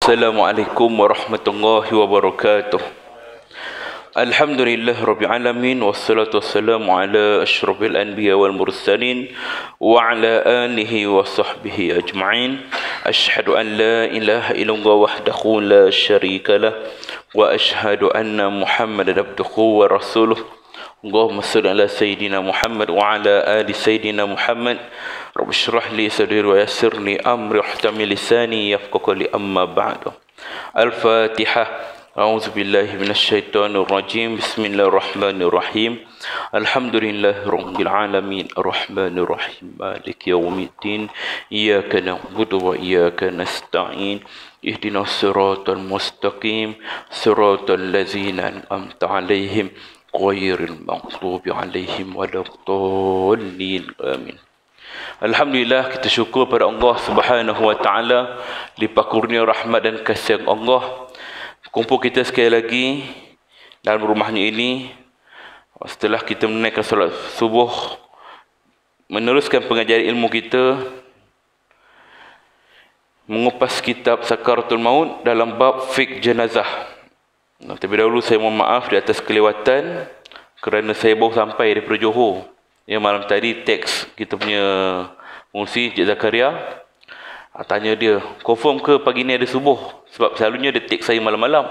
Assalamualaikum warahmatullahi wabarakatuh. Alhamdulillah rabbil alamin wassalatu wassalamu ala asyrafil anbiya wal mursalin wa ala alihi wa sahbihi ajma'in. Asyhadu an la ilaha illallah wahdahu la syarika lah wa asyhadu anna Muhammadan abduhu wa rasuluh. Allahumma shalli ala sayyidina Muhammad wa ala ali sayyidina Muhammad. Rabbi shrah li sadri wa yassir li amri wahlul lisani yafqahu qawli amma ba'du. Al-Fatihah. A'udzu billahi minasyaitonir rajim. Bismillahirrahmanirrahim. Alhamdulillahirabbil alamin arrahmanir rahim maliki yaumiddin. Iyyaka na'budu wa iyyaka nasta'in. Ihdinas siratal mustaqim siratal ladzina an'amta 'alaihim ghairil maghdubi 'alaihim waladdallin. Amin. Alhamdulillah, kita syukur pada Allah Subhanahu wa taala limpah kurnia rahmat dan kasih Allah. Kumpul kita sekali lagi dalam rumahnya ini setelah kita menunaikan solat subuh, meneruskan pengajaran ilmu kita, mengupas kitab Sakaratul Maut dalam bab fiqh jenazah. Terlebih dahulu saya mohon maaf di atas kelewatan kerana saya baru sampai daripada Johor. Ya, malam tadi teks kita punya pengurusi Cik Zakaria, tanya dia, confirm ke pagi ni ada subuh? Sebab selalunya dia teks saya malam-malam.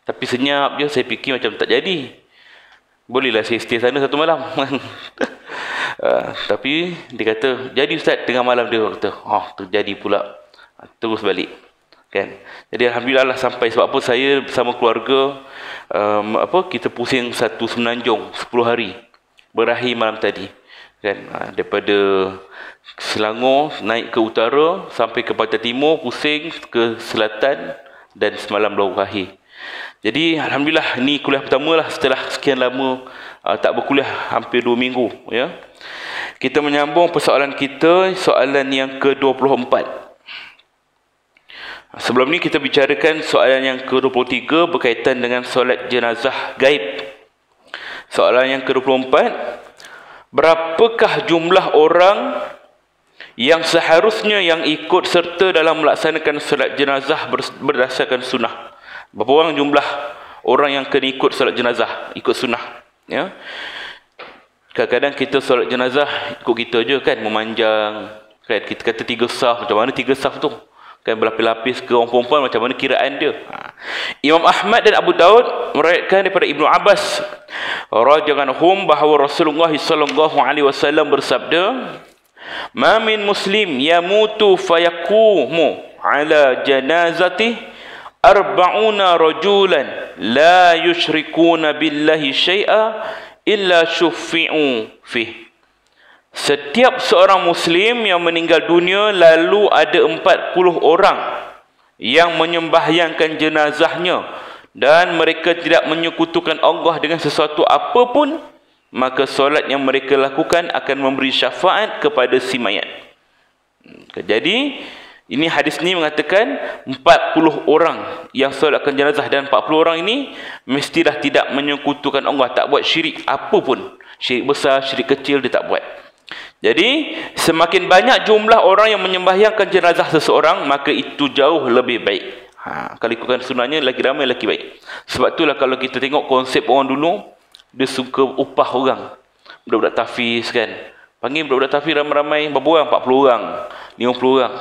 Tapi senyap je, saya fikir macam tak jadi. Bolehlah saya stay sana satu malam. Tapi dia kata, jadi Ustaz, tengah malam dia kata, terjadi pula. Terus balik. Kan? Jadi Alhamdulillah lah sampai. Sebab apa, saya bersama keluarga, kita pusing satu semenanjung 10 hari. Berakhir malam tadi. Kan? Daripada Selangor naik ke utara sampai ke pantai timur, pusing ke selatan dan semalam baru berakhir. Jadi Alhamdulillah ni kuliah pertama lah setelah sekian lama tak berkuliah, hampir 2 minggu. Ya. Kita menyambung persoalan kita, soalan yang ke-24. Sebelum ni kita bicarakan soalan yang ke-23 berkaitan dengan solat jenazah gaib. Soalan yang ke-24, berapakah jumlah orang yang seharusnya yang ikut serta dalam melaksanakan solat jenazah berdasarkan sunnah? Berapa orang jumlah orang yang kena ikut solat jenazah, ikut sunnah? Ya. Kadang-kadang kita solat jenazah ikut kita je kan, memanjang. Kan? Kita kata 3 saf, macam mana 3 saf tu? Kan berlapis-lapis ke orang perempuan, macam mana kiraan dia? Imam Ahmad dan Abu Daud meriwayatkan daripada Ibnu Abbas radhiyallahu anhum bahawa Rasulullah sallallahu alaihi wasallam bersabda, "Ma min muslim yamutu fayaqumu ala janazati arba'una rajulan la yusyrikuna billahi syai'a illa syuffi'u fih." Setiap seorang muslim yang meninggal dunia lalu ada 40 orang yang menyembahyangkan jenazahnya dan mereka tidak menyekutukan Allah dengan sesuatu apapun, maka solat yang mereka lakukan akan memberi syafaat kepada si mayat. Jadi ini hadis ni mengatakan 40 orang yang solatkan jenazah, dan 40 orang ini mestilah tidak menyekutukan Allah, tak buat syirik apapun. Syirik besar, syirik kecil dia tak buat. Jadi semakin banyak jumlah orang yang menyembahyangkan jenazah seseorang, maka itu jauh lebih baik. Kalau ikutkan sunnahnya, lagi ramai lagi baik. Sebab itulah kalau kita tengok konsep orang dulu, dia suka upah orang. Budak-budak tahfiz kan, panggil budak-budak tahfiz ramai-ramai, berapa orang? 40 orang, 50 orang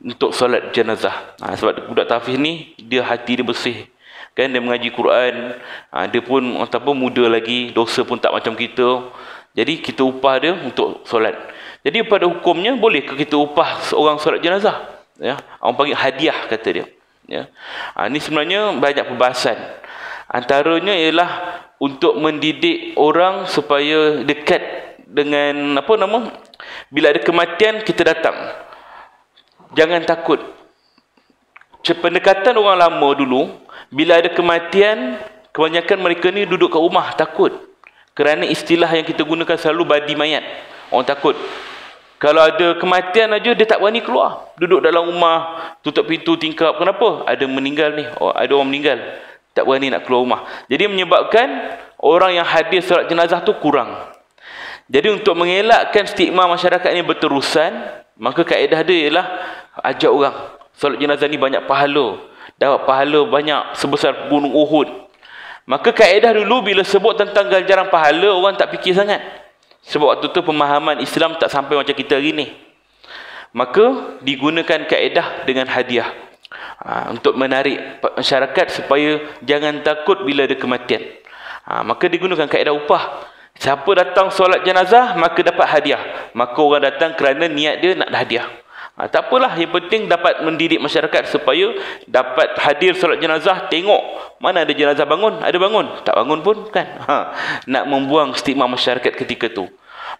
untuk solat jenazah. Sebab budak tahfiz ni, dia hati dia bersih kan, dia mengaji Quran, dia pun ataupun muda lagi, dosa pun tak macam kita. Jadi kita upah dia untuk solat. Jadi pada hukumnya, boleh ke kita upah seorang solat jenazah? Ya, orang panggil hadiah, kata dia. Ya. Ini sebenarnya banyak perbahasan. Antaranya ialah untuk mendidik orang supaya dekat dengan bila ada kematian kita datang. Jangan takut. Pendekatan orang lama dulu, bila ada kematian, kebanyakan mereka ni duduk kat rumah, takut. Kerana istilah yang kita gunakan selalu badi mayat. Orang takut. Kalau ada kematian aja, dia tak berani keluar. Duduk dalam rumah, tutup pintu tingkap. Kenapa? Ada meninggal ni. Ada orang meninggal. Tak berani nak keluar rumah. Jadi menyebabkan orang yang hadir solat jenazah tu kurang. Jadi untuk mengelakkan stigma masyarakat ini berterusan, maka kaedah dia ialah ajak orang. Solat jenazah ni banyak pahala. dapat pahala banyak sebesar gunung Uhud. Maka kaedah dulu bila sebut tentang ganjaran pahala, orang tak fikir sangat. Sebab waktu tu pemahaman Islam tak sampai macam kita hari ni. Maka digunakan kaedah dengan hadiah untuk menarik masyarakat supaya jangan takut bila ada kematian. Maka digunakan kaedah upah. Siapa datang solat jenazah maka dapat hadiah. Maka orang datang kerana niat dia nak hadiah. Tak apalah, yang penting dapat mendidik masyarakat supaya dapat hadir solat jenazah. Tengok mana ada jenazah bangun, ada bangun, tak bangun pun kan. Nak membuang stigma masyarakat ketika tu.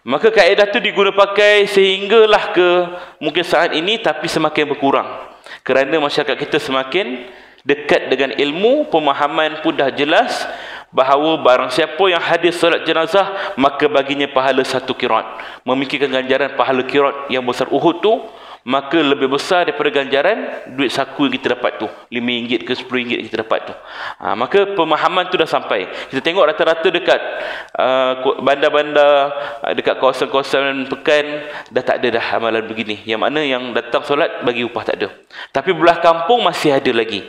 Maka kaedah tu diguna pakai sehinggalah ke mungkin saat ini, tapi semakin berkurang. Kerana masyarakat kita semakin dekat dengan ilmu, pemahaman pun dah jelas bahawa barang siapa yang hadir solat jenazah maka baginya pahala 1 qirat. Memikirkan ganjaran pahala qirat yang besar Uhud tu, maka lebih besar daripada ganjaran duit saku yang kita dapat tu, RM5 ke RM10 yang kita dapat tu. Maka pemahaman tu dah sampai. Kita tengok rata-rata dekat bandar-bandar, dekat kawasan-kawasan pekan, dah tak ada dah amalan begini. Yang mana yang datang solat bagi upah tak ada. Tapi belah kampung masih ada lagi.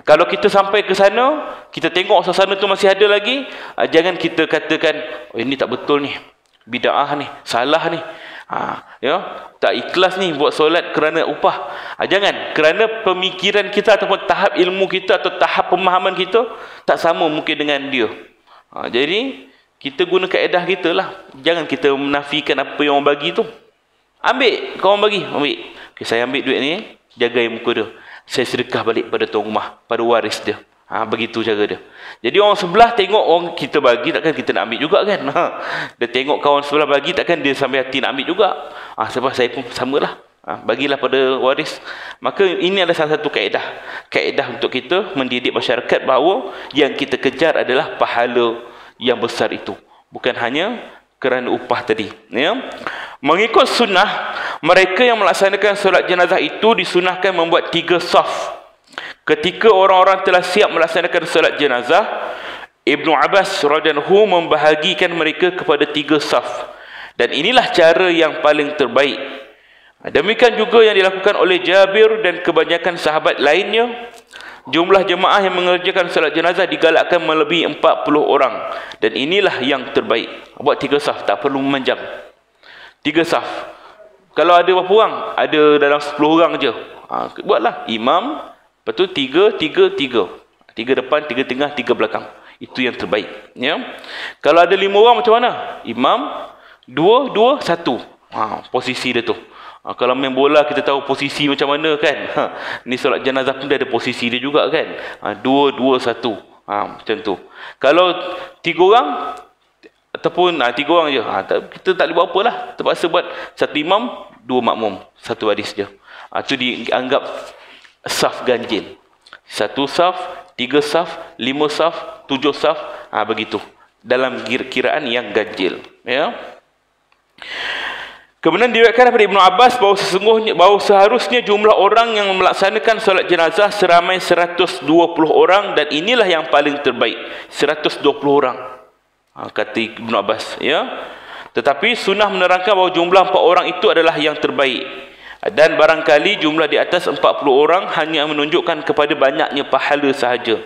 Kalau kita sampai ke sana, kita tengok suasana tu masih ada lagi, jangan kita katakan, oh, ini tak betul ni, bid'ah ni, salah ni. Tak ikhlas ni buat solat kerana upah. Jangan, kerana pemikiran kita ataupun tahap ilmu kita atau tahap pemahaman kita tak sama mungkin dengan dia. Jadi kita guna kaedah kita lah. Jangan kita menafikan apa yang orang bagi tu. Ambil, kau orang bagi, ambil. Okay, saya ambil duit ni, jaga muka dia. Saya sedekah balik pada tuan rumah, pada waris dia. Begitu cara dia. Jadi orang sebelah tengok orang kita bagi, takkan kita nak ambil juga kan. Dia tengok kawan sebelah bagi, takkan dia sampai hati nak ambil juga. Sebab saya pun samalah. Bagilah pada waris. Maka ini adalah salah satu kaedah. Kaedah untuk kita mendidik masyarakat bahawa yang kita kejar adalah pahala yang besar itu. Bukan hanya kerana upah tadi. Mengikut sunnah, mereka yang melaksanakan solat jenazah itu disunahkan membuat 3 saf. Ketika orang-orang telah siap melaksanakan solat jenazah, Ibnu Abbas radhiyallahu membahagikan mereka kepada 3 saf. Dan inilah cara yang paling terbaik. Demikian juga yang dilakukan oleh Jabir dan kebanyakan sahabat lainnya. Jumlah jemaah yang mengerjakan solat jenazah digalakkan melebihi 40 orang. Dan inilah yang terbaik. Buat 3 saf, tak perlu memanjang. 3 saf. Kalau ada berapa orang? Ada dalam 10 orang je. Buatlah imam, lepas tu 3, 3, 3. 3 depan, 3 tengah, 3 belakang. Itu yang terbaik. Kalau ada 5 orang macam mana? Imam, 2, 2, 1. Posisi dia tu. Kalau main bola kita tahu posisi macam mana kan. Ni solat jenazah pun dia ada posisi dia juga kan. 2, 2, 1. Macam tu. Kalau 3 orang ataupun 3 orang je, kita tak boleh buat apa lah. Terpaksa buat 1 imam, 2 makmum, 1 baris je. Itu dianggap saf ganjil. 1 saf, 3 saf, 5 saf, 7 saf, begitu. Dalam kiraan yang ganjil. Kemudian diriwayatkan daripada Ibnu Abbas bahawa seharusnya jumlah orang yang melaksanakan solat jenazah seramai 120 orang, dan inilah yang paling terbaik. 120 orang. Kata Ibnu Abbas. Tetapi sunnah menerangkan bahawa jumlah 4 orang itu adalah yang terbaik. Dan barangkali jumlah di atas 40 orang hanya menunjukkan kepada banyaknya pahala sahaja.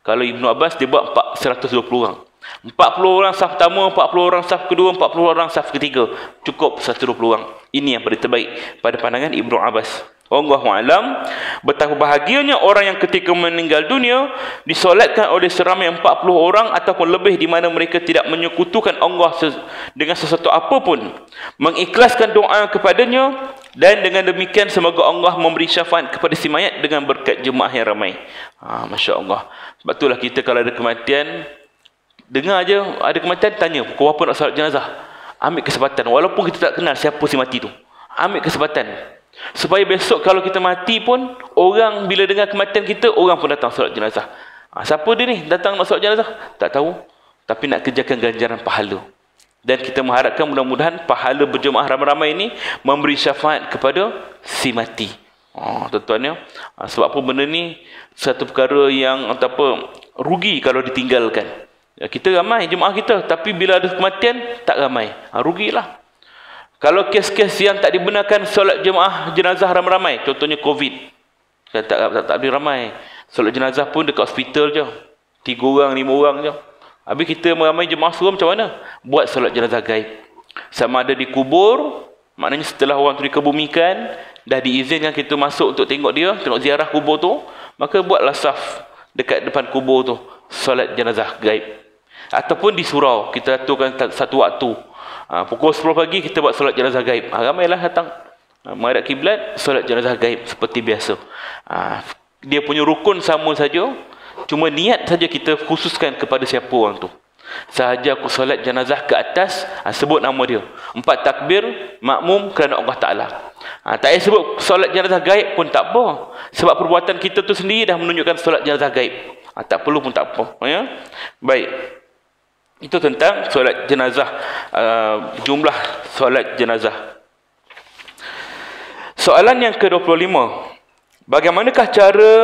Kalau Ibnu Abbas dia buat 120 orang. 40 orang saf pertama, 40 orang saf kedua, 40 orang saf ketiga. Cukup 120 orang. Ini yang paling terbaik pada pandangan Ibnu Abbas. Wallahu a'lam. Betapa bahagianya orang yang ketika meninggal dunia disolatkan oleh seramai 40 orang ataupun lebih, di mana mereka tidak menyekutukan Allah dengan sesuatu apapun, mengikhlaskan doa kepadanya, dan dengan demikian semoga Allah memberi syafaat kepada si mayat dengan berkat jemaah yang ramai. Masya Allah. Sebab itulah kita kalau ada kematian, dengar aja ada kematian, tanya pukul berapa nak solat jenazah. Ambil kesempatan, walaupun kita tak kenal siapa si mati tu, ambil kesempatan. Supaya besok kalau kita mati pun, orang bila dengar kematian kita, orang pun datang solat jenazah. Siapa dia ni datang nak solat jenazah? Tak tahu. Tapi nak kerjakan ganjaran pahala. Dan kita mengharapkan mudah-mudahan pahala berjemaah ramai-ramai ini memberi syafaat kepada si mati. Tuan-tuan, sebab apa benda ni satu perkara yang rugi kalau ditinggalkan. Kita ramai jemaah kita, tapi bila ada kematian tak ramai. Rugilah. Kalau kes-kes yang tak dibenarkan solat jemaah jenazah ramai-ramai, contohnya COVID. Tak boleh ramai. Solat jenazah pun dekat hospital je. 3 orang, 5 orang je. Habis kita meramai jemaah suruh macam mana? Buat solat jenazah gaib. Sama ada di kubur, maknanya setelah orang tu dikebumikan, dah diizinkan kita masuk untuk tengok dia, tengok ziarah kubur tu, maka buatlah saf dekat depan kubur tu, solat jenazah gaib. Ataupun di surau, kita aturkan satu waktu. Pukul 10 pagi kita buat solat jenazah gaib. Ramailah datang. Menghadap kiblat, solat jenazah gaib seperti biasa. Dia punya rukun sama saja, cuma niat saja kita khususkan kepada siapa orang tu. Sahaja aku solat jenazah ke atas, sebut nama dia. 4 takbir, makmum kerana Allah Ta'ala. Tak payah sebut solat jenazah gaib pun tak apa. Sebab perbuatan kita tu sendiri dah menunjukkan solat jenazah gaib. Tak perlu pun tak apa. Ya? Baik. Itu tentang solat jenazah, jumlah solat jenazah. Soalan yang ke-25. Bagaimanakah cara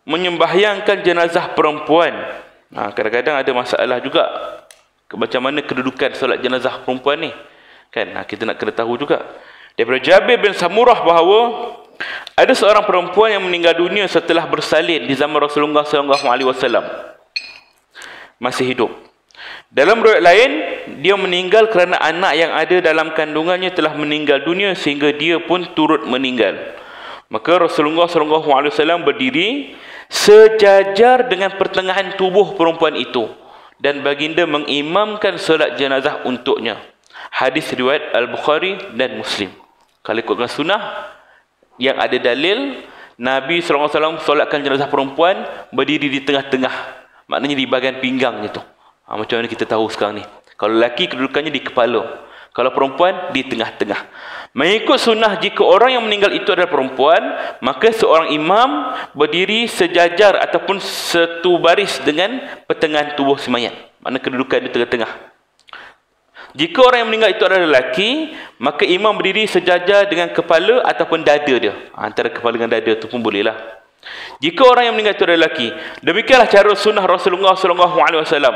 menyembahyangkan jenazah perempuan? Kadang-kadang ada masalah juga. Macam mana kedudukan solat jenazah perempuan ni? Kan? Kita nak kena tahu juga. Daripada Jabir bin Samurah bahawa ada seorang perempuan yang meninggal dunia setelah bersalin di zaman Rasulullah SAW. Masih hidup. Dalam riwayat lain, dia meninggal kerana anak yang ada dalam kandungannya telah meninggal dunia sehingga dia pun turut meninggal. Maka Rasulullah SAW berdiri sejajar dengan pertengahan tubuh perempuan itu dan baginda mengimamkan solat jenazah untuknya. Hadis riwayat Al-Bukhari dan Muslim. Kalau ikutkan sunnah yang ada dalil, Nabi SAW solatkan jenazah perempuan berdiri di tengah-tengah, maknanya di bahagian pinggang itu. Macam mana kita tahu sekarang ni? Kalau lelaki kedudukannya di kepala, kalau perempuan di tengah-tengah. Mengikut sunnah, jika orang yang meninggal itu adalah perempuan, maka seorang imam berdiri sejajar ataupun satu baris dengan pertengahan tubuh si mayat. Maknanya kedudukan di tengah-tengah. Jika orang yang meninggal itu adalah lelaki, maka imam berdiri sejajar dengan kepala ataupun dada dia. Antara kepala dengan dada itu pun bolehlah. Jika orang yang meninggal itu adalah lelaki, demikianlah cara sunnah Rasulullah SAW.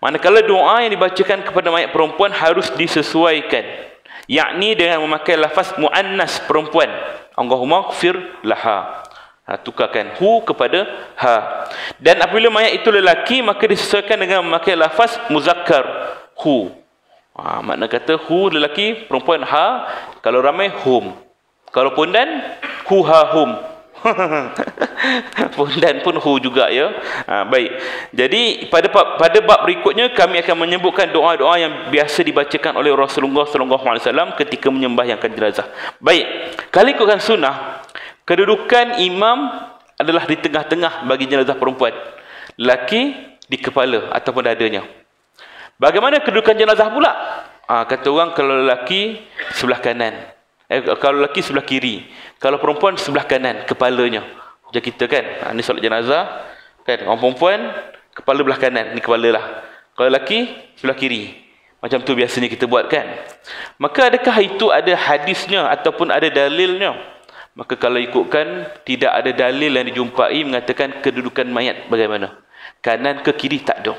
Manakala doa yang dibacakan kepada mayat perempuan harus disesuaikan, yakni dengan memakai lafaz muannas perempuan. Allahumma ighfir laha. Tukarkan hu kepada ha. Dan apabila mayat itu lelaki, maka disesuaikan dengan memakai lafaz muzakkar hu. Makna kata hu lelaki, perempuan ha. Kalau ramai hum. Kalau pondan hu ha hum. Pondan pun hu juga ya. Baik. Jadi pada bab berikutnya kami akan menyebutkan doa-doa yang biasa dibacakan oleh Rasulullah SAW ketika menyembahyangkan jenazah. Baik. Kalau ikutkan sunnah, kedudukan imam adalah di tengah-tengah bagi jenazah perempuan. Lelaki di kepala ataupun dadanya. Bagaimana kedudukan jenazah pula? Kata orang kalau lelaki sebelah kanan. Kalau lelaki sebelah kiri. Kalau perempuan sebelah kanan kepalanya. Macam kita kan. Ni solat jenazah kan. Orang perempuan kepala belah kanan, ni kepala lah. Kalau lelaki sebelah kiri. Macam tu biasanya kita buat kan. Maka adakah itu ada hadisnya ataupun ada dalilnya? Maka kalau ikutkan, tidak ada dalil yang dijumpai mengatakan kedudukan mayat bagaimana. Kanan ke kiri tak ada.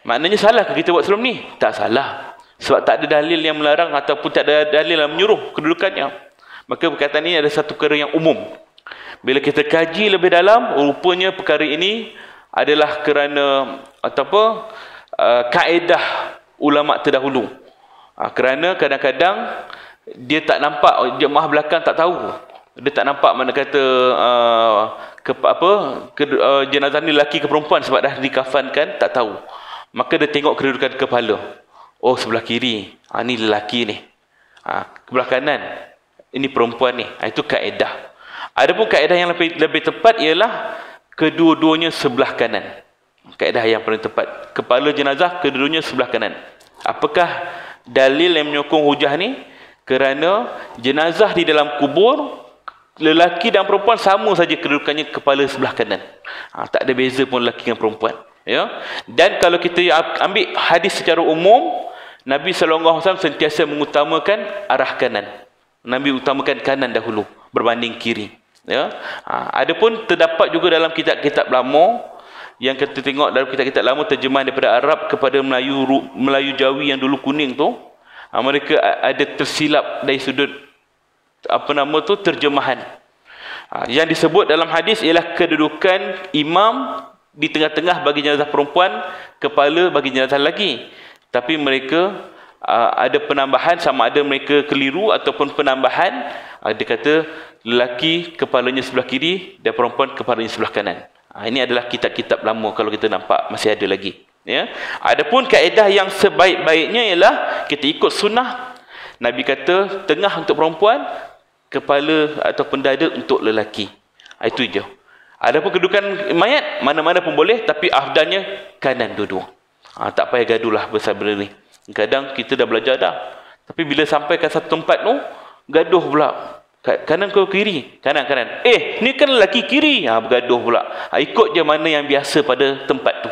Maknanya salah ke kita buat sebelum ni? Tak salah. Sebab tak ada dalil yang melarang ataupun tak ada dalil yang menyuruh kedudukannya. Maka perkataan ini ada satu perkara yang umum. Bila kita kaji lebih dalam, rupanya perkara ini adalah kerana kaedah ulama terdahulu. Kerana kadang-kadang dia tak nampak, jemaah belakang tak tahu. Dia tak nampak mana kata jenazah ni lelaki ke perempuan sebab dah dikafankan, tak tahu. Maka dia tengok kedudukan kepala. Oh, sebelah kiri, ni lelaki ni. Sebelah kanan, ini perempuan ni. Itu kaedah. Adapun kaedah yang lebih tepat ialah kedua-duanya sebelah kanan. Kaedah yang paling tepat. Kepala jenazah kedua-duanya sebelah kanan. Apakah dalil yang menyokong hujah ni? Kerana jenazah di dalam kubur, lelaki dan perempuan sama saja kedudukannya kepala sebelah kanan. Tak ada beza pun lelaki dan perempuan. Ya. Dan kalau kita ambil hadis secara umum, Nabi SAW sentiasa mengutamakan arah kanan. Nabi utamakan kanan dahulu berbanding kiri. Ya. Adapun terdapat juga dalam kitab-kitab lama yang kita tengok dalam kitab-kitab lama terjemahan daripada Arab kepada Melayu Jawi yang dulu kuning tu, mereka ada tersilap dari sudut terjemahan. Yang disebut dalam hadis ialah kedudukan imam di tengah-tengah bagi jenazah perempuan, kepala bagi jenazah lelaki. Tapi mereka ada penambahan, sama ada mereka keliru ataupun penambahan. Dia kata lelaki kepalanya sebelah kiri dan perempuan kepalanya sebelah kanan. Ini adalah kitab-kitab lama, kalau kita nampak masih ada lagi. Ya. Adapun kaedah yang sebaik-baiknya ialah kita ikut sunnah. Nabi kata tengah untuk perempuan, kepala ataupun dada untuk lelaki. Itu je. Adapun kedudukan mayat, mana-mana pun boleh, tapi afdalnya kanan dua-dua. Tak payah gaduh lah besar benda ni. Kadang kita dah belajar dah, tapi bila sampai ke satu tempat tu, gaduh pula. Kanan ke kiri? Kanan. Ni kan lelaki kiri. Bergaduh pula. Ikut je mana yang biasa pada tempat tu.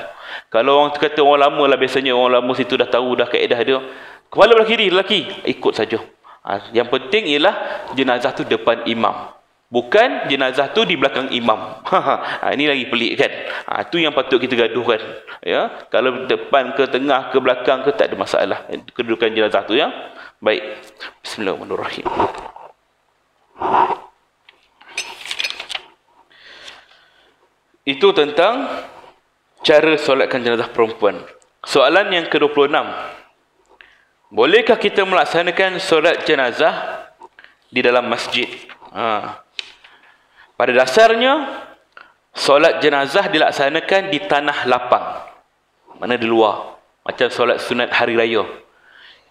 Kalau orang kata orang lama lah, biasanya orang lama situ dah tahu dah kaedah dia. Kepala belah kiri, lelaki. Ikut saja. Yang penting ialah jenazah tu depan imam. Bukan jenazah tu di belakang imam. Ini lagi pelik kan. Itu yang patut kita gaduhkan. Ya? Kalau depan ke tengah ke belakang ke, tak ada masalah. Kedudukan jenazah tu ya. Baik. Bismillahirrahmanirrahim. Itu tentang cara solatkan jenazah perempuan. Soalan yang ke-26. Bolehkah kita melaksanakan solat jenazah di dalam masjid? Pada dasarnya, solat jenazah dilaksanakan di tanah lapang. Mana di luar. Macam solat sunat hari raya.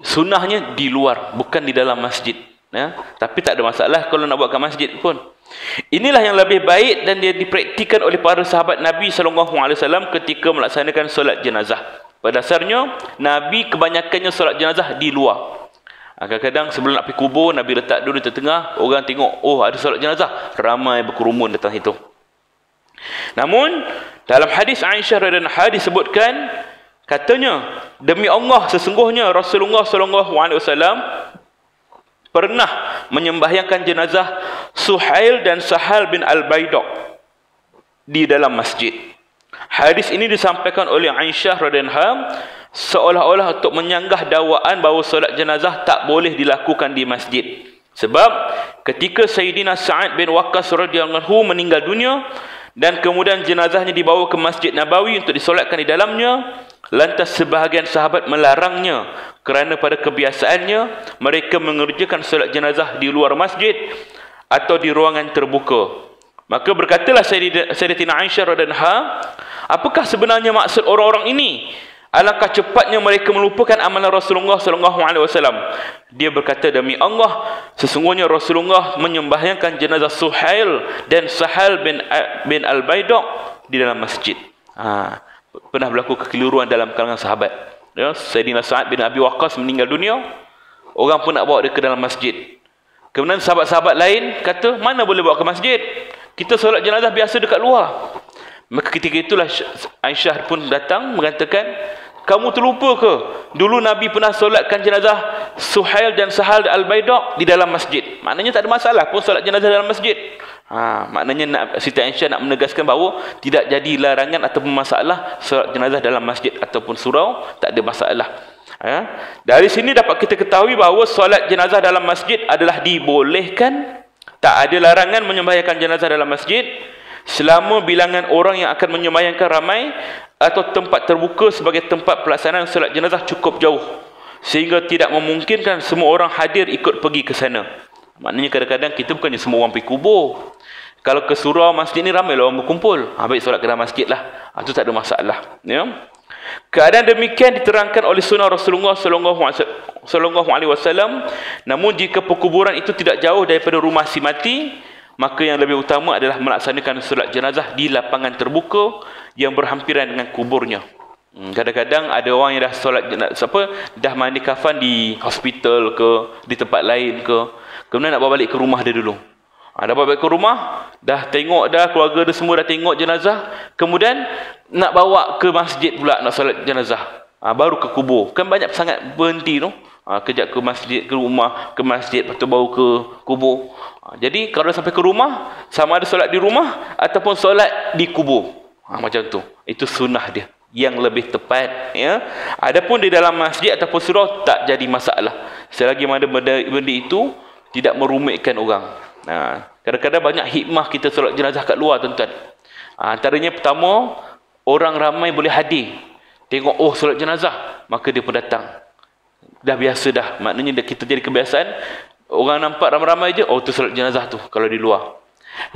Sunnahnya di luar, bukan di dalam masjid. Ya? Tapi tak ada masalah kalau nak buat kat masjid pun. Inilah yang lebih baik dan dia dipraktikan oleh para sahabat Nabi SAW ketika melaksanakan solat jenazah. Pada dasarnya, Nabi kebanyakannya solat jenazah di luar. Kadang-kadang sebelum nak pergi kubur, Nabi letak dulu di tengah, orang tengok, oh ada solat jenazah, ramai berkerumun datang situ. Namun, dalam hadis Aisyah radhiyallahu anha disebutkan, katanya, demi Allah sesungguhnya Rasulullah SAW pernah menyembahyangkan jenazah Suhail dan Sahal bin Al-Baidah di dalam masjid. Hadis ini disampaikan oleh Aisyah radhiyallahu anha seolah-olah untuk menyanggah dakwaan bahawa solat jenazah tak boleh dilakukan di masjid. Sebab ketika Sayyidina Sa'ad bin Waqqas radhiyallahu anhu meninggal dunia dan kemudian jenazahnya dibawa ke Masjid Nabawi untuk disolatkan di dalamnya, lantas sebahagian sahabat melarangnya kerana pada kebiasaannya mereka mengerjakan solat jenazah di luar masjid atau di ruangan terbuka. Maka berkatalah Sayyidatina Aisyah radhiyallahu anha, apakah sebenarnya maksud orang-orang ini? Alangkah cepatnya mereka melupakan amalan Rasulullah SAW. Dia berkata, demi Allah, sesungguhnya Rasulullah menyembahyangkan jenazah Suhail dan Sahal bin Al-Baidah di dalam masjid. Pernah berlaku kekeliruan dalam kalangan sahabat. Ya, Sayyidina Sa'ad bin Abi Waqqas meninggal dunia, orang pun nak bawa dia ke dalam masjid. Kemudian sahabat-sahabat lain kata, mana boleh bawa ke masjid? Kita solat jenazah biasa dekat luar. Maka ketika itulah Aisyah pun datang mengatakan, kamu terlupa ke? Dulu Nabi pernah solatkan jenazah Suhail dan Sahal Al-Baidah di dalam masjid. Maknanya tak ada masalah pun solat jenazah dalam masjid. Maknanya Siti Aisyah nak menegaskan bahawa tidak jadi larangan ataupun masalah solat jenazah dalam masjid ataupun surau, tak ada masalah. Dari sini dapat kita ketahui bahawa solat jenazah dalam masjid adalah dibolehkan. Tak ada larangan menyembahyangkan jenazah dalam masjid selama bilangan orang yang akan menyembahyangkan ramai atau tempat terbuka sebagai tempat pelaksanaan solat jenazah cukup jauh sehingga tidak memungkinkan semua orang hadir ikut pergi ke sana. Maknanya kadang-kadang kita bukannya semua orang pergi kubur. Kalau ke surau masjid ni ramai orang berkumpul, baik solat ke dalam masjid lah. Itu tak ada masalah. Ya? Keadaan demikian diterangkan oleh sunnah Rasulullah SAW. Namun jika perkuburan itu tidak jauh daripada rumah si mati, maka yang lebih utama adalah melaksanakan solat jenazah di lapangan terbuka yang berhampiran dengan kuburnya. Kadang-kadang ada orang yang dah solat jenazah, dah mandi kafan di hospital ke, di tempat lain ke, kemudian nak bawa balik ke rumah dia dulu. Dah bawa balik ke rumah, dah tengok dah, keluarga dia semua dah tengok jenazah, kemudian nak bawa ke masjid pula nak solat jenazah. Baru ke kubur. Kan banyak sangat berhenti tu. Kejap ke masjid, ke rumah, ke masjid, lepas tu baru ke kubur. Jadi kalau dah sampai ke rumah, sama ada solat di rumah ataupun solat di kubur. Macam tu. Itu sunnah dia yang lebih tepat. Ya. Adapun di dalam masjid ataupun surau tak jadi masalah. Selagi mana benda itu tidak merumitkan orang. Kadang-kadang banyak hikmah kita solat jenazah kat luar, tuan-tuan. Antaranya pertama, orang ramai boleh hadir. Tengok, oh solat jenazah, maka dia pun datang. Dah biasa dah. Maknanya kita jadi kebiasaan, orang nampak ramai-ramai je, oh tu solat jenazah tu kalau di luar.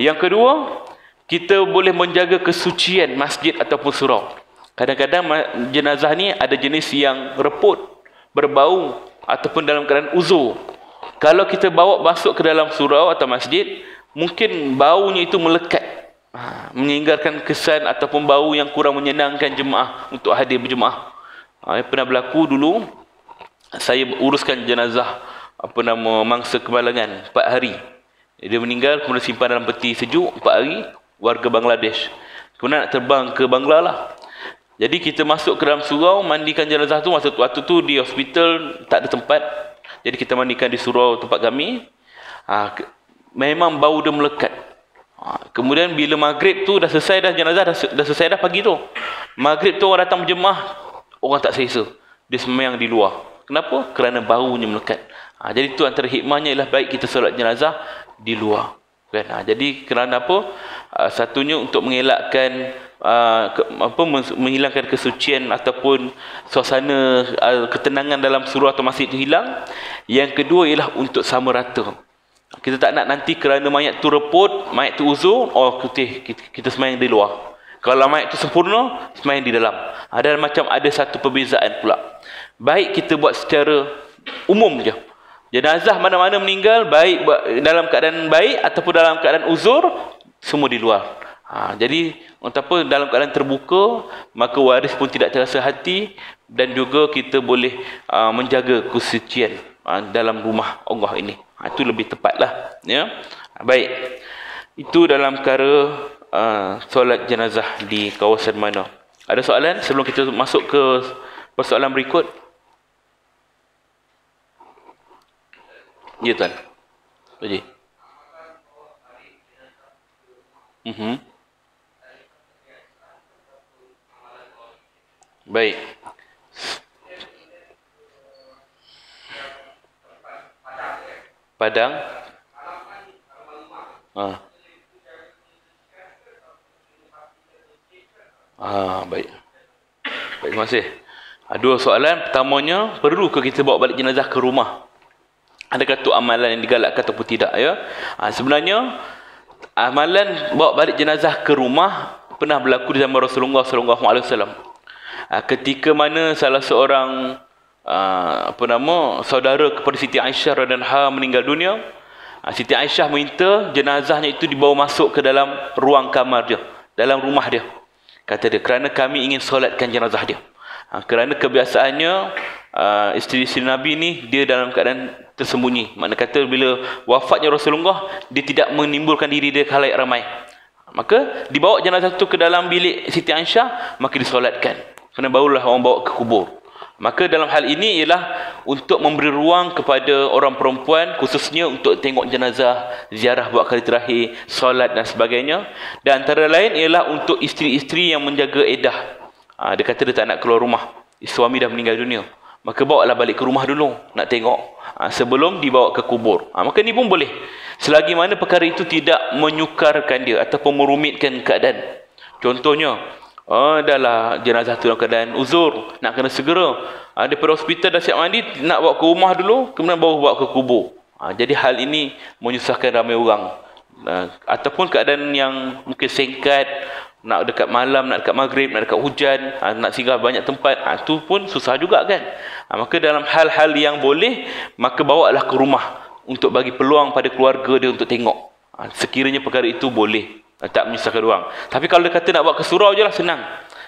Yang kedua, kita boleh menjaga kesucian masjid ataupun surau. Kadang-kadang jenazah ni ada jenis yang reput, berbau, ataupun dalam keadaan uzur. Kalau kita bawa masuk ke dalam surau atau masjid, mungkin baunya itu melekat, meninggalkan kesan ataupun bau yang kurang menyenangkan jemaah untuk hadir berjemaah. Pernah berlaku dulu, saya uruskan jenazah mangsa kemalangan 4 hari. Dia meninggal, kemudian simpan dalam peti sejuk 4 hari, warga Bangladesh. Kemudian nak terbang ke Bangla lah. Jadi kita masuk ke dalam surau, mandikan jenazah tu. Waktu tu di hospital tak ada tempat, jadi kita mandikan di surau tempat kami. Memang bau dia melekat. Kemudian bila maghrib tu dah selesai dah, jenazah dah selesai dah pagi tu. Maghrib tu orang datang berjemaah, orang tak selesa. Dia sembahyang di luar. Kenapa? Kerana baunya melekat. Jadi tu antara hikmahnya ialah baik kita solat jenazah di luar. Kan? Jadi kerana apa? Satunya untuk mengelakkan menghilangkan kesucian ataupun suasana ketenangan dalam surau atau masjid itu hilang. Yang kedua ialah untuk sama rata. Kita tak nak nanti kerana mayat tu reput, mayat tu uzur, oh kita sembahyang di luar. Kalau mayat tu sempurna, sembahyang di dalam. Ada satu perbezaan pula. Baik kita buat secara umum je. Jenazah mana-mana meninggal, baik dalam keadaan baik ataupun dalam keadaan uzur, semua di luar. Jadi dalam keadaan terbuka, maka waris pun tidak terasa hati, dan juga kita boleh menjaga kesucian dalam rumah Allah ini. Itu lebih tepatlah, ya. Baik. Itu dalam perkara solat jenazah di kawasan mana. Ada soalan sebelum kita masuk ke persoalan berikut? Ya, tuan. Haji. Baik. Padang. Baik. Baik, terima kasih. Dua soalan. Pertamanya, perlukah kita bawa balik jenazah ke rumah? Adakah itu amalan yang digalakkan ataupun tidak, ya? Sebenarnya amalan bawa balik jenazah ke rumah pernah berlaku di zaman Rasulullah SAW. Ketika mana salah seorang saudara kepada Siti Aisyah radhiyallahu anha meninggal dunia, Siti Aisyah minta jenazahnya itu dibawa masuk ke dalam ruang kamar dia, dalam rumah dia. Kata dia, kerana kami ingin solatkan jenazah dia. Kerana kebiasaannya isteri-isteri Nabi ni dia dalam keadaan tersembunyi. Makna kata bila wafatnya Rasulullah, dia tidak menimbulkan diri dia ke khalayak ramai. Maka dibawa jenazah itu ke dalam bilik Siti Aisyah, maka disolatkan. Kerana barulah orang bawa ke kubur. Maka dalam hal ini ialah untuk memberi ruang kepada orang perempuan, khususnya untuk tengok jenazah, ziarah buat kali terakhir, solat dan sebagainya. Dan antara lain ialah untuk isteri-isteri yang menjaga edah. Dia kata dia tak nak keluar rumah, suami dah meninggal dunia. Maka bawalah balik ke rumah dulu, nak tengok sebelum dibawa ke kubur. Maka ni pun boleh, selagi mana perkara itu tidak menyukarkan dia ataupun merumitkan keadaan. Contohnya, adalah jenazah tu dalam keadaan uzur, nak kena segera daripada hospital dah siap mandi, nak bawa ke rumah dulu, kemudian baru bawa ke kubur. Jadi hal ini menyusahkan ramai orang. Ataupun keadaan yang mungkin singkat, nak dekat malam, nak dekat maghrib, nak dekat hujan, nak singgah banyak tempat, itu pun susah juga kan. Maka dalam hal-hal yang boleh, maka bawalah ke rumah untuk bagi peluang pada keluarga dia untuk tengok. Sekiranya perkara itu boleh, tak menyusahkan orang. Tapi kalau dia kata nak bawa ke surau je lah, senang.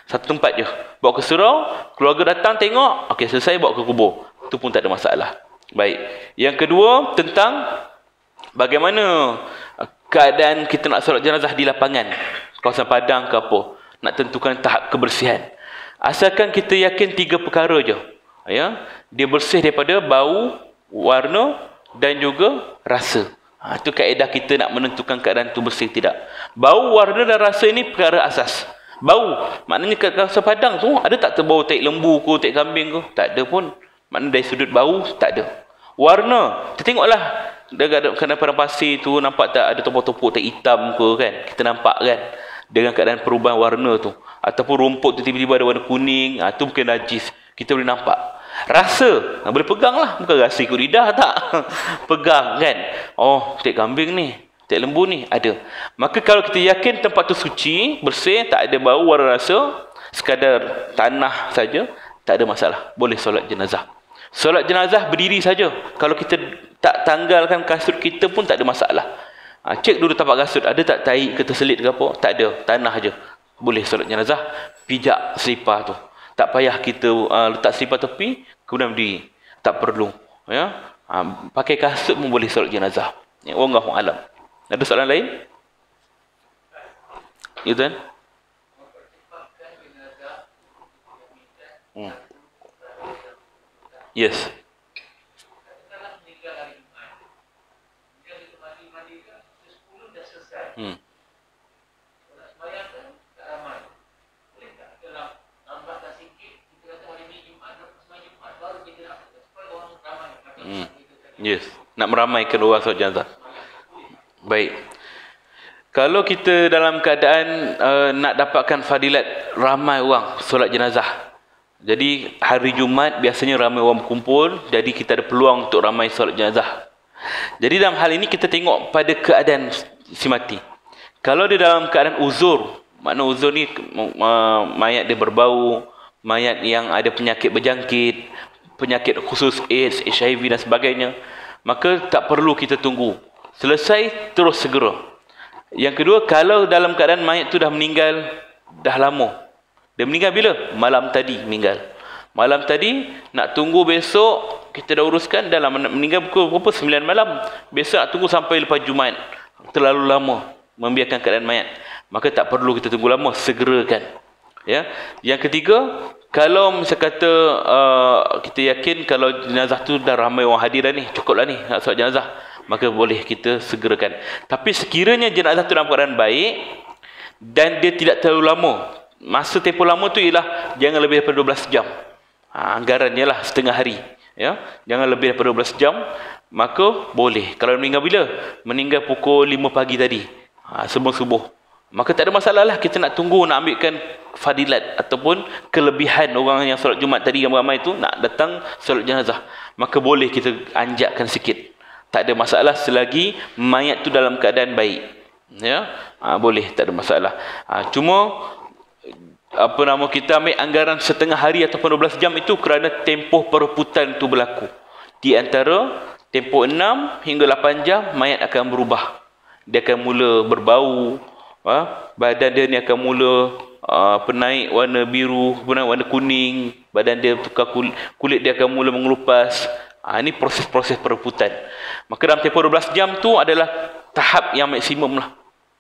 Satu tempat je, bawa ke surau, keluarga datang tengok, okey selesai, bawa ke kubur. Itu pun tak ada masalah. Baik. Yang kedua, tentang bagaimana keadaan kita nak solat jenazah di lapangan, kawasan padang ke apa, nak tentukan tahap kebersihan. Asalkan kita yakin 3 perkara je, ya, dia bersih daripada bau, warna dan juga rasa. Itu kaedah kita nak menentukan keadaan itu bersih tidak. Bau, warna dan rasa ini perkara asas. Bau, maknanya kat kawasan padang tu ada tak terbau taik lembu ke, taik kambing ke? Tak ada pun. Maknanya dari sudut bau tak ada. Warna, kita tengoklah dekat padang pasir tu, nampak tak ada topok-topok tak hitam ke kan? Kita nampak kan? Dengan keadaan perubahan warna tu. Ataupun rumput tu tiba-tiba ada warna kuning, tu bukan najis. Kita boleh nampak. Rasa, boleh pegang lah. Bukan rasa ikut lidah, tak. Pegang kan? Oh, tek kambing ni, tek lembu ni, ada. Maka kalau kita yakin tempat tu suci, bersih, tak ada bau, warna rasa, sekadar tanah saja, tak ada masalah. Boleh solat jenazah. Solat jenazah berdiri saja. Kalau kita tak tanggalkan kasut kita pun tak ada masalah. Cek dulu tapak kasut, ada tak tahi ke terselit ke apa? Tak ada, tanah je. Boleh solat jenazah. Pijak selipar tu. Tak payah kita letak selipar tepi, kemudian berdiri. Tak perlu. Ya? Pakai kasut pun boleh solat jenazah. Wallahu alam. Ada soalan lain? Ya tuan? Yes. Yes. Nak meramaikan orang solat jenazah. Baik. Kalau kita dalam keadaan nak dapatkan fadilat ramai orang solat jenazah. Jadi hari Jumaat biasanya ramai orang berkumpul, jadi kita ada peluang untuk ramai solat jenazah. Jadi dalam hal ini kita tengok pada keadaan si mati. Kalau dia dalam keadaan uzur, makna uzur ni mayat dia berbau, mayat yang ada penyakit berjangkit, penyakit khusus AIDS, HIV dan sebagainya, maka tak perlu kita tunggu. Selesai terus segera. Yang kedua, kalau dalam keadaan mayat tu dah meninggal dah lama. Dia meninggal bila? Malam tadi meninggal. Malam tadi, nak tunggu besok, kita dah uruskan, dah lama meninggal pukul berapa? 9 malam. Besok nak tunggu sampai lepas Jumaat. Terlalu lama membiarkan keadaan mayat. Maka tak perlu kita tunggu lama, segerakan. Ya. Yang ketiga, kalau misalnya kata kita yakin kalau jenazah tu dah ramai orang hadir dah ni, cukup lah ni nak solat jenazah, maka boleh kita segerakan. Tapi sekiranya jenazah tu dalam keadaan baik dan dia tidak terlalu lama, masa tempoh lama tu ialah jangan lebih daripada 12 jam. Anggarannya lah setengah hari. Ya, jangan lebih daripada 12 jam, maka boleh. Kalau meninggal bila? Meninggal pukul 5 pagi tadi, sebelum subuh, maka tak ada masalah lah. Kita nak tunggu, nak ambilkan fadilat ataupun kelebihan orang yang solat Jumaat tadi yang ramai tu nak datang solat jenazah, maka boleh kita anjakkan sikit. Tak ada masalah selagi mayat tu dalam keadaan baik. Ya, boleh, tak ada masalah. Cuma kita ambil anggaran setengah hari ataupun 12 jam itu kerana tempoh perebutan itu berlaku. Di antara tempoh 6 hingga 8 jam mayat akan berubah. Dia akan mula berbau, badan dia ni akan mula naik warna biru, kemudian warna kuning, badan dia tukar kulit dia akan mula mengelupas. Ini proses-proses perebutan. Maka dalam tempoh 12 jam tu adalah tahap yang maksimum lah,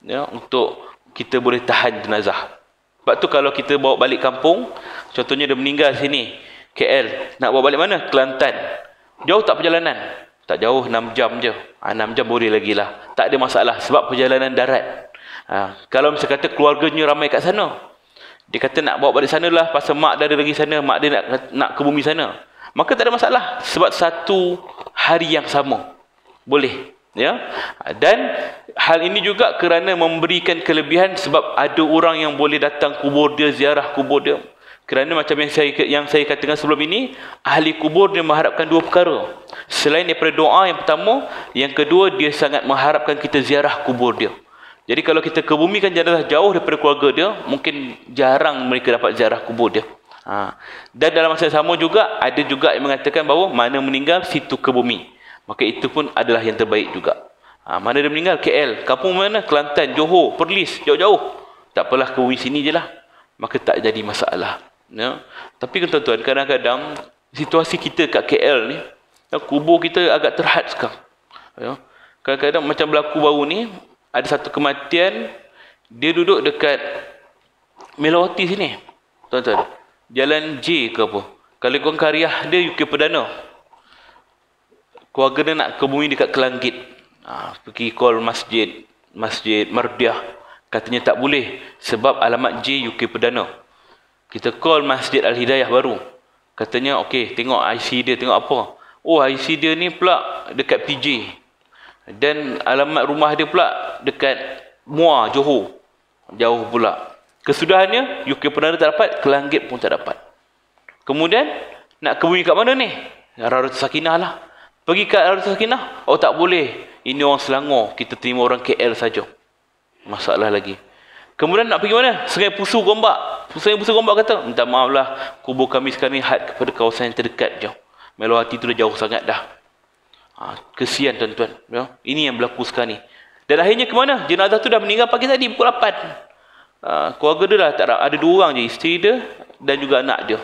ya, untuk kita boleh tahan jenazah. Sebab tu kalau kita bawa balik kampung, contohnya dia meninggal sini, KL, nak bawa balik mana? Kelantan. Jauh tak perjalanan? Tak jauh, 6 jam je. 6 jam boleh lagi lah. Tak ada masalah sebab perjalanan darat. Kalau misalnya kata keluarganya ramai kat sana, dia kata nak bawa balik sana lah, pasal mak dia ada lagi sana, mak dia nak ke bumi sana, maka tak ada masalah sebab satu hari yang sama. Boleh. Ya, dan hal ini juga kerana memberikan kelebihan sebab ada orang yang boleh datang kubur dia, ziarah kubur dia. Kerana macam yang saya katakan sebelum ini, ahli kubur dia mengharapkan dua perkara. Selain daripada doa yang pertama, yang kedua dia sangat mengharapkan kita ziarah kubur dia. Jadi kalau kita kebumikan jenazah jauh daripada keluarga dia, mungkin jarang mereka dapat ziarah kubur dia. Dan dalam masa yang sama juga, ada juga yang mengatakan bahawa mana meninggal situ ke bumi. Maka itu pun adalah yang terbaik juga. Mana dia meninggal? KL. Kampung mana? Kelantan, Johor, Perlis, jauh-jauh. Tak apalah, ke bumi sini je lah. Maka tak jadi masalah. Ya. Tapi tuan-tuan, kadang-kadang situasi kita kat KL ni, kubur kita agak terhad sekarang. Ya. Kadang-kadang macam berlaku baru ni, ada satu kematian, dia duduk dekat Melawati sini. Tuan-tuan, Jalan J ke apa. Kalau korang karya dia UK Perdana. Keluarga dia nak ke bumi dekat Kelanggit. Pergi call masjid Mardiah. Katanya tak boleh sebab alamat J UK Perdana. Kita call Masjid Al-Hidayah baru. Katanya okey, tengok IC dia, tengok apa. Oh, IC dia ni pula dekat PJ. Dan alamat rumah dia pula dekat Muar, Johor. Jauh pula. Kesudahannya, UK Perdana tak dapat, Kelanggit pun tak dapat. Kemudian, nak ke bumi kat mana ni? Raratul Sakinah lah. Pergi kat Raratul Sakinah, oh tak boleh. Ini orang Selangor, kita terima orang KL saja. Masalah lagi. Kemudian nak pergi mana? Sungai Pusu Gombak. Sungai Pusu Gombak kata, minta maaf lah, kubur kami sekarang ni had kepada kawasan yang terdekat jauh. Melawati tu dah jauh sangat dah. Kesian tuan-tuan. Ya? Ini yang berlaku sekarang ni. Dan akhirnya ke mana? Jenazah tu dah meninggal pagi tadi pukul 8. Keluarga dia dah tak ada 2 orang je, isteri dia dan juga anak dia.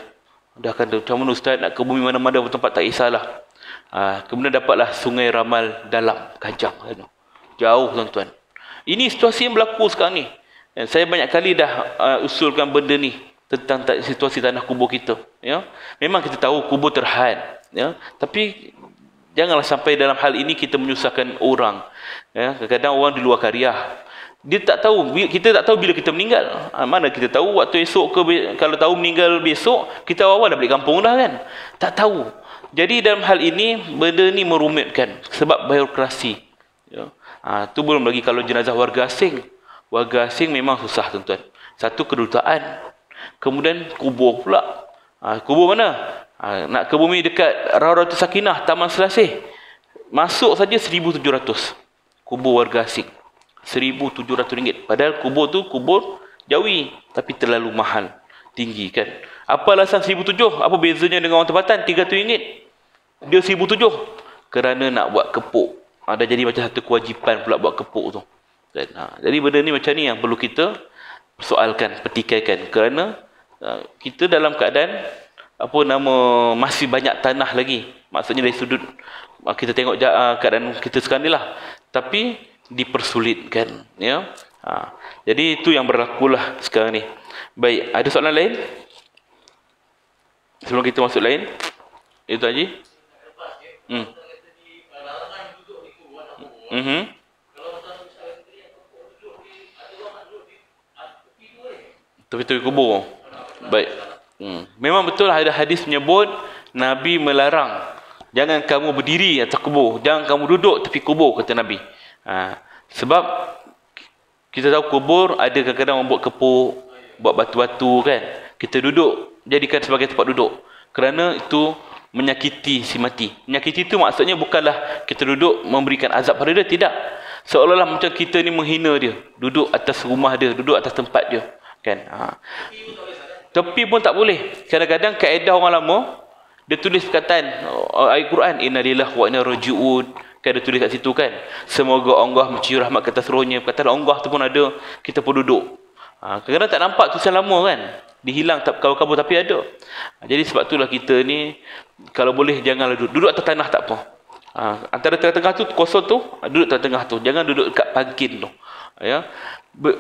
Dah kata, macam mana ustaz nak ke bumi mana-mana tempat tak kisahlah. Kemudian dapatlah Sungai Ramal Dalam, Kajang. Jauh tuan-tuan. Ini situasi yang berlaku sekarang ni. Dan saya banyak kali dah usulkan benda ni tentang situasi tanah kubur kita. Ya? Memang kita tahu kubur terhad. Ya? Tapi janganlah sampai dalam hal ini kita menyusahkan orang. Ya? Kadang-kadang orang di luar Kariah, dia tak tahu, kita tak tahu bila kita meninggal. Mana kita tahu waktu esok ke, kalau tahu meninggal besok, kita awal dah balik kampung dah kan. Tak tahu. Jadi dalam hal ini, benda ni merumitkan sebab birokrasi. Ya. Tu belum lagi kalau jenazah warga asing. Warga asing memang susah tuan-tuan. Satu, kedutaan. Kemudian kubur pula. Kubur mana? Nak ke bumi dekat Raratul Sakinah, Taman Selasih. Masuk saja 1,700. Kubur warga asing. RM1,700. Padahal kubur tu kubur Jawi. Tapi terlalu mahal. Tinggi kan. Apa alasan 1,700? Apa bezanya dengan orang tempatan? RM300. Dia 1,700. Kerana nak buat kepuk. Dah jadi macam satu kewajipan pula buat kepuk tu. Dan, jadi benda ni macam ni yang perlu kita persoalkan, petikaikan. Kerana kita dalam keadaan masih banyak tanah lagi. Maksudnya dari sudut kita tengok keadaan kita sekarang ni lah. Tapi dipersulitkan. Ya? Jadi itu yang berlakulah sekarang ni. Baik, ada soalan lain? Sebelum kita masuk lain, itu Haji. Tepi-tepi kubur. Baik. Memang betul ada hadis menyebut Nabi melarang, jangan kamu berdiri atas kubur, jangan kamu duduk tepi kubur, kata Nabi. Sebab kita tahu kubur ada kadang-kadang membuat kepuk, buat batu-batu kan. Kita duduk, jadikan sebagai tempat duduk. Kerana itu menyakiti si mati. Menyakiti itu maksudnya bukanlah kita duduk memberikan azab pada dia, tidak. Seolah-olah macam kita ni menghina dia, duduk atas rumah dia, duduk atas tempat dia, kan. Tepi pun tak boleh. Kadang-kadang kaedah orang lama, dia tulis perkataan ayat Quran, inna lillahi wa inna raji'un, kan dia tulis kat situ kan. Semoga Allah mencurah rahmat ke atas rohnya. Perkataan Allah tu pun ada, kita pun duduk. Kadang-kadang tak nampak tulisan lama kan. Dihilang tak kabur-kabur tapi ada. Jadi sebab itulah kita ni kalau boleh janganlah duduk atas tanah, tak apa. Antara tengah-tengah tu kosong tu, duduk tengah-tengah tu. Jangan duduk dekat pangkin tu. Ya.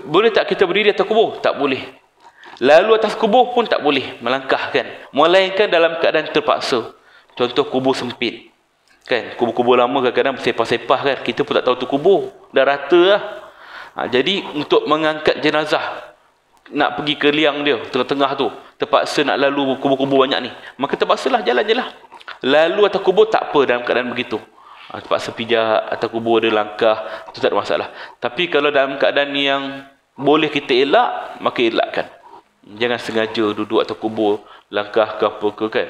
Boleh tak kita berdiri atas kubur? Tak boleh. Lalu atas kubur pun tak boleh melangkah kan. Melainkan dalam keadaan terpaksa. Contoh kubur sempit. Kan, kubur-kubur lama kadang-kadang bersepah-sepah kan. Kita pun tak tahu tu kubur. Dah rata lah. Jadi untuk mengangkat jenazah, nak pergi ke liang dia, tengah-tengah tu, terpaksa nak lalu kubur-kubur banyak ni, maka terpaksalah jalan je lah. Lalu atas kubur tak apa dalam keadaan begitu. Terpaksa pijak atas kubur dia, langkah, itu tak ada masalah. Tapi kalau dalam keadaan yang boleh kita elak, maka elakkan. Jangan sengaja duduk atas kubur, langkah ke apa ke kan.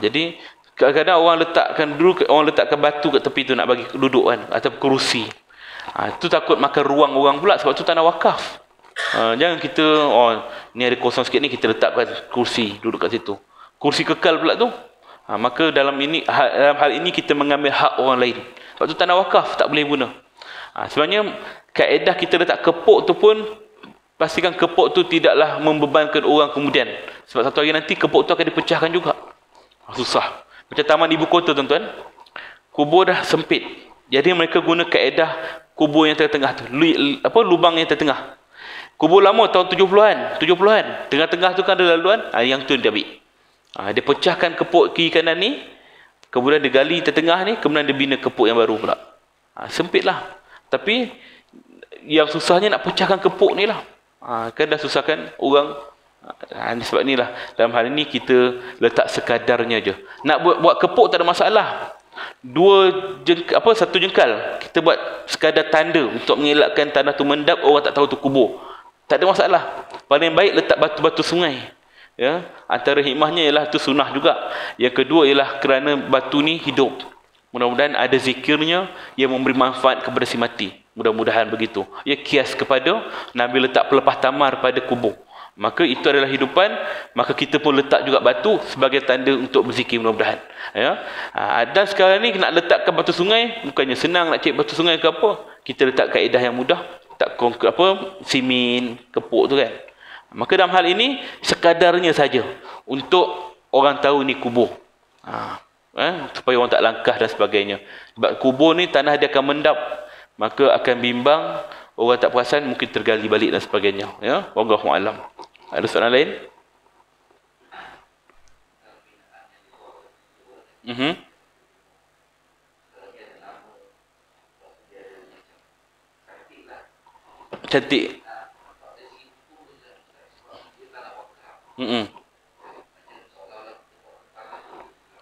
Jadi kadang-kadang orang letakkan batu kat tepi tu nak bagi duduk kan, atau kerusi. Itu takut makan ruang orang pula, sebab tu tanah wakaf. Jangan kita ni ada kosong sikit ni, kita letakkan kursi duduk kat situ. Kursi kekal pula tu. Maka dalam hal ini kita mengambil hak orang lain. Sebab tu tanah wakaf tak boleh guna. Sebenarnya kaedah kita letak kepuk tu pun pastikan kepuk tu tidaklah membebankan orang kemudian. Sebab satu hari nanti kepuk tu akan dipecahkan juga. Susah. Macam taman ibu kota tuan-tuan. Kubur dah sempit. Jadi mereka guna kaedah kubur yang tengah-tengah tu. Lubang yang tengah. Kubur lama tahun 70-an. Tengah-tengah tu kan ada laluan, yang tu dia ambil. Dia pecahkan kepuk kiri kanan ni, kemudian dia gali tengah ni, kemudian dia bina kepuk yang baru pula. Sempit lah. Tapi yang susahnya nak pecahkan kepuk ni lah. Kan dah susahkan orang Sebab inilah dalam hal ini kita letak sekadarnya je. Nak buat kepuk tak ada masalah. Satu jengkal kita buat sekadar tanda untuk mengelakkan tanah tu mendap, orang tak tahu tu kubur. Tak ada masalah. Paling baik letak batu-batu sungai. Ya, antara hikmahnya ialah tu sunnah juga. Yang kedua ialah kerana batu ni hidup. Mudah-mudahan ada zikirnya yang memberi manfaat kepada si mati. Mudah-mudahan begitu. Ia kias kepada Nabi letak pelepah tamar pada kubur. Maka itu adalah hidupan, maka kita pun letak juga batu sebagai tanda untuk berzikir mudah-mudahan. Ya. Dan sekarang ni nak letakkan batu sungai, bukannya senang nak cek batu sungai ke apa. Kita letak kaedah yang mudah, tak simin, kepuk tu kan. Maka dalam hal ini sekadarnya saja untuk orang tahu ni kubur. Supaya orang tak langkah dan sebagainya. Sebab kubur ni tanah dia akan mendap, maka akan bimbang, orang tak perasan mungkin tergali balik dan sebagainya. Ya, wallahu alam. Ada soalan lain? Cantik.